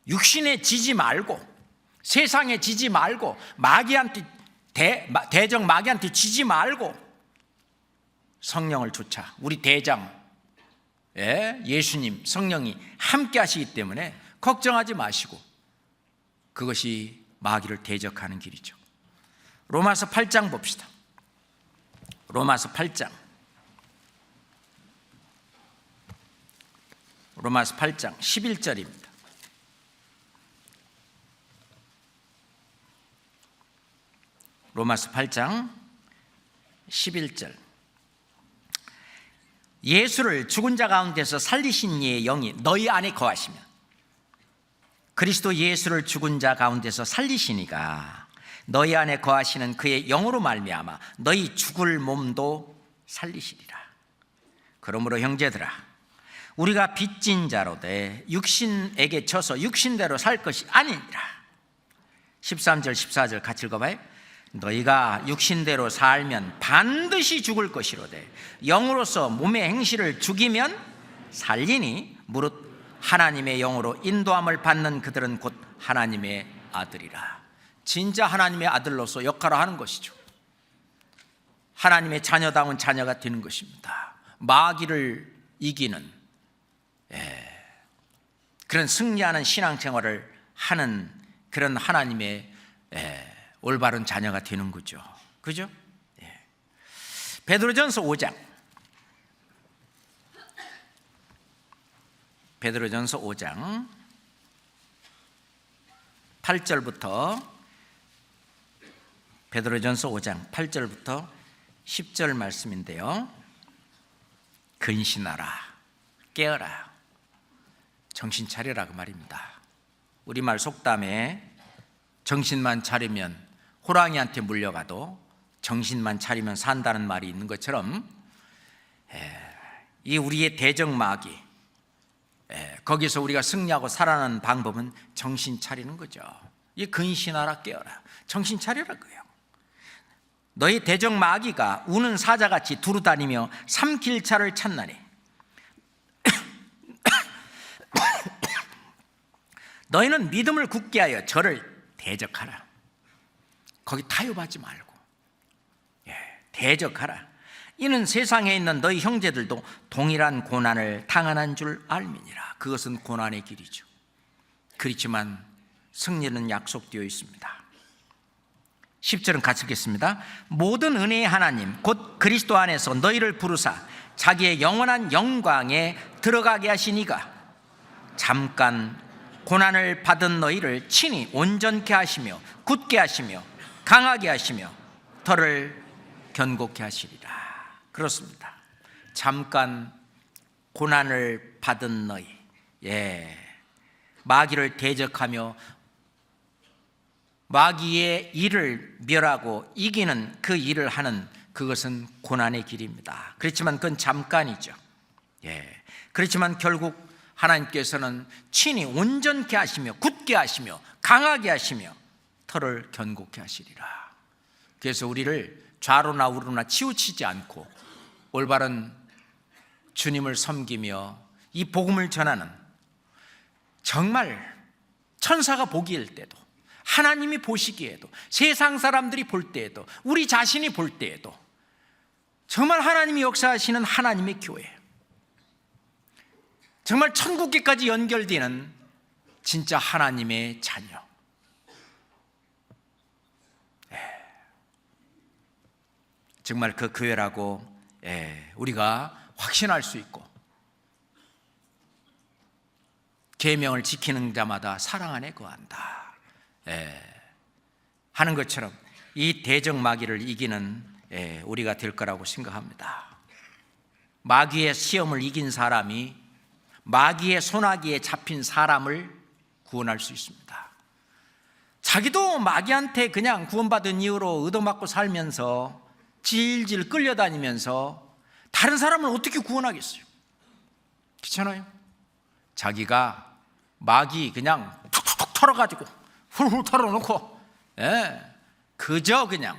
육신에 지지 말고 세상에 지지 말고 마귀한테 대적 마귀한테 지지 말고 성령을 쫓아 우리 대장 예수님 성령이 함께 하시기 때문에 걱정하지 마시고 그것이 마귀를 대적하는 길이죠. 로마서 8장 봅시다. 로마서 8장. 로마서 8장 11절입니다. 로마서 8장 11절. 예수를 죽은 자 가운데서 살리신 이의 영이 너희 안에 거하시면, 그리스도 예수를 죽은 자 가운데서 살리시니가 너희 안에 거하시는 그의 영으로 말미암아 너희 죽을 몸도 살리시리라. 그러므로 형제들아, 우리가 빚진 자로되 육신에게 져서 육신대로 살 것이 아니니라. 13절 14절 같이 읽어봐요. 너희가 육신대로 살면 반드시 죽을 것이로되 영으로서 몸의 행실을 죽이면 살리니 무릇 하나님의 영으로 인도함을 받는 그들은 곧 하나님의 아들이라. 진짜 하나님의 아들로서 역할을 하는 것이죠. 하나님의 자녀다운 자녀가 되는 것입니다. 마귀를 이기는 그런 승리하는 신앙생활을 하는 그런 하나님의 올바른 자녀가 되는 거죠. 그죠? 베드로전서 5장. 베드로전서 5장 8절부터 베드로전서 5장 8절부터 10절 말씀인데요. 근신하라, 깨어라, 정신 차리라 그 말입니다. 우리말 속담에 정신만 차리면 호랑이한테 물려가도 정신만 차리면 산다는 말이 있는 것처럼 이 우리의 대적 마귀, 거기서 우리가 승리하고 살아나는 방법은 정신 차리는 거죠. 이 근신하라, 깨어라, 정신 차리라 거예요. 너희 대적 마귀가 우는 사자같이 두루다니며 삼킬 차를 찾나니 너희는 믿음을 굳게 하여 저를 대적하라. 거기 타협하지 말고 대적하라. 이는 세상에 있는 너희 형제들도 동일한 고난을 당하는 줄 알미니라. 그것은 고난의 길이죠. 그렇지만 승리는 약속되어 있습니다. 10절은 같이 읽겠습니다. 모든 은혜의 하나님 곧 그리스도 안에서 너희를 부르사 자기의 영원한 영광에 들어가게 하시니가 잠깐 고난을 받은 너희를 친히 온전케 하시며 굳게 하시며 강하게 하시며 털을 견고케 하시리라. 그렇습니다. 잠깐 고난을 받은 너희, 마귀를 대적하며 마귀의 일을 멸하고 이기는 그 일을 하는 그것은 고난의 길입니다. 그렇지만 그건 잠깐이죠. 그렇지만 결국 하나님께서는 친히 온전케 하시며 굳게 하시며 강하게 하시며 털을 견고케 하시리라. 그래서 우리를 좌로나 우로나 치우치지 않고 올바른 주님을 섬기며 이 복음을 전하는, 정말 천사가 보기일 때도 하나님이 보시기에도 세상 사람들이 볼 때에도 우리 자신이 볼 때에도 정말 하나님이 역사하시는 하나님의 교회, 정말 천국계까지 연결되는 진짜 하나님의 자녀, 정말 그 교회라고 우리가 확신할 수 있고 계명을 지키는 자마다 사랑 안에 거한다 하는 것처럼 이 대적 마귀를 이기는 우리가 될 거라고 생각합니다. 마귀의 시험을 이긴 사람이 마귀의 소나기에 잡힌 사람을 구원할 수 있습니다. 자기도 마귀한테 그냥 구원받은 이후로 얻어맞고 살면서 질질 끌려다니면서 다른 사람을 어떻게 구원하겠어요? 그렇잖아요. 자기가 마귀 그냥 툭툭툭 털어가지고 훌훌 털어놓고 그저 그냥,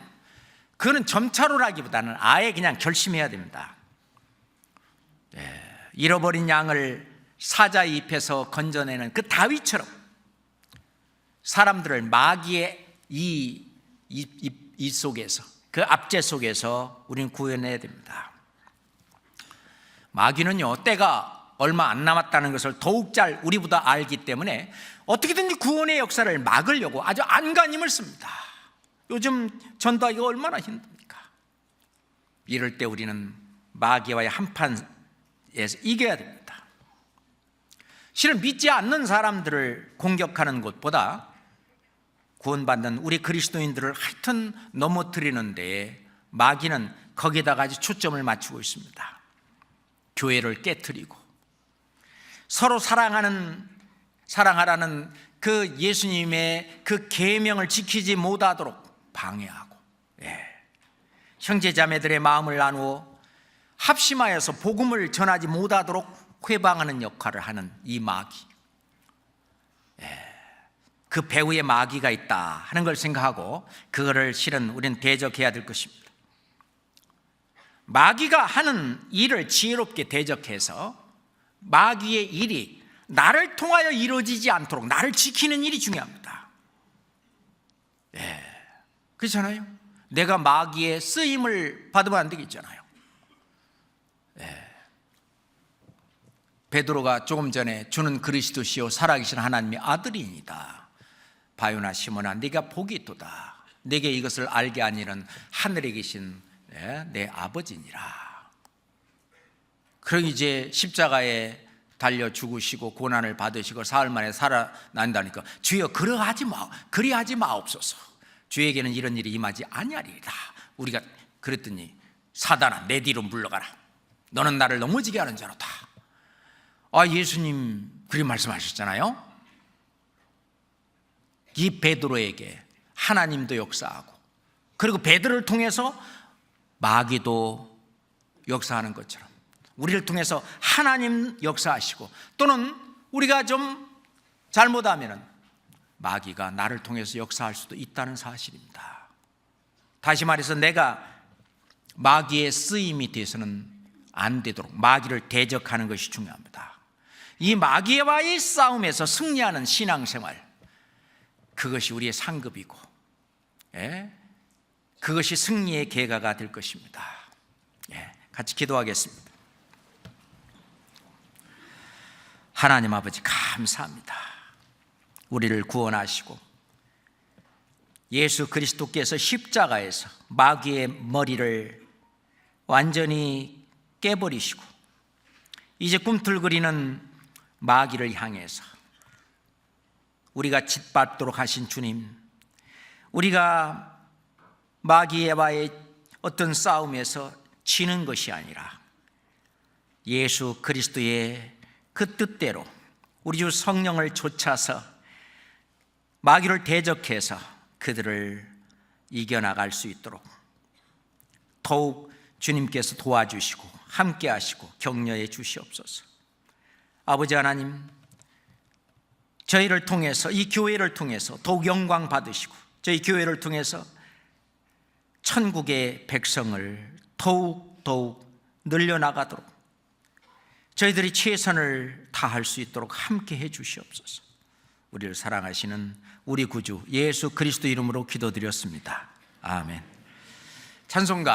그거는 점차로라기보다는 아예 그냥 결심해야 됩니다. 잃어버린 양을 사자 잎에서 건져내는 그 다윗처럼 사람들을 마귀의 이 속에서, 그 압제 속에서 우리는 구해내야 됩니다. 마귀는요, 때가 얼마 안 남았다는 것을 더욱 잘 우리보다 알기 때문에 어떻게든지 구원의 역사를 막으려고 아주 안간힘을 씁니다. 요즘 전도하기가 얼마나 힘듭니까? 이럴 때 우리는 마귀와의 한판에서 이겨야 됩니다. 실은 믿지 않는 사람들을 공격하는 것보다 구원받는 우리 그리스도인들을 하여튼 넘어뜨리는 데에 마귀는 거기다가 아주 초점을 맞추고 있습니다. 교회를 깨트리고 서로 사랑하라는 그 예수님의 그 계명을 지키지 못하도록 방해하고, 형제 자매들의 마음을 나누어 합심하여서 복음을 전하지 못하도록 회방하는 역할을 하는 이 마귀, 그 배후에 마귀가 있다 하는 걸 생각하고 그거를 실은 우리는 대적해야 될 것입니다. 마귀가 하는 일을 지혜롭게 대적해서 마귀의 일이 나를 통하여 이루어지지 않도록 나를 지키는 일이 중요합니다. 그렇잖아요. 내가 마귀의 쓰임을 받으면 안 되겠잖아요. 베드로가 조금 전에 주는 그리스도시요 살아계신 하나님의 아들이니이다. 바요나 시몬아, 네가 복이 있도다. 네게 이것을 알게 하니는 하늘에 계신 내 아버지니라. 그럼 이제 십자가에 달려 죽으시고 고난을 받으시고 사흘 만에 살아난다니까 주여 그리하지 마옵소서. 주에게는 이런 일이 임하지 아니하리이다. 우리가 그랬더니 사단아 내 뒤로 물러가라. 너는 나를 넘어지게 하는 자로다. 예수님 그렇게 말씀하셨잖아요. 이 베드로에게 하나님도 역사하고 그리고 베드로를 통해서 마귀도 역사하는 것처럼 우리를 통해서 하나님 역사하시고 또는 우리가 좀 잘못하면 마귀가 나를 통해서 역사할 수도 있다는 사실입니다. 다시 말해서 내가 마귀의 쓰임이 돼서는 안 되도록 마귀를 대적하는 것이 중요합니다. 이 마귀와의 싸움에서 승리하는 신앙생활, 그것이 우리의 상급이고 그것이 승리의 계가가 될 것입니다. 같이 기도하겠습니다. 하나님 아버지 감사합니다. 우리를 구원하시고 예수 그리스도께서 십자가에서 마귀의 머리를 완전히 깨버리시고 이제 꿈틀거리는 마귀를 향해서 우리가 짓밟도록 하신 주님, 우리가 마귀와의 어떤 싸움에서 지는 것이 아니라 예수 그리스도의 그 뜻대로 우리 주 성령을 좇아서 마귀를 대적해서 그들을 이겨나갈 수 있도록 더욱 주님께서 도와주시고 함께 하시고 격려해 주시옵소서. 아버지 하나님, 저희를 통해서 이 교회를 통해서 더욱 영광 받으시고 저희 교회를 통해서 천국의 백성을 더욱 늘려나가도록 저희들이 최선을 다할 수 있도록 함께 해 주시옵소서. 우리를 사랑하시는 우리 구주 예수 그리스도 이름으로 기도드렸습니다. 아멘. 찬송가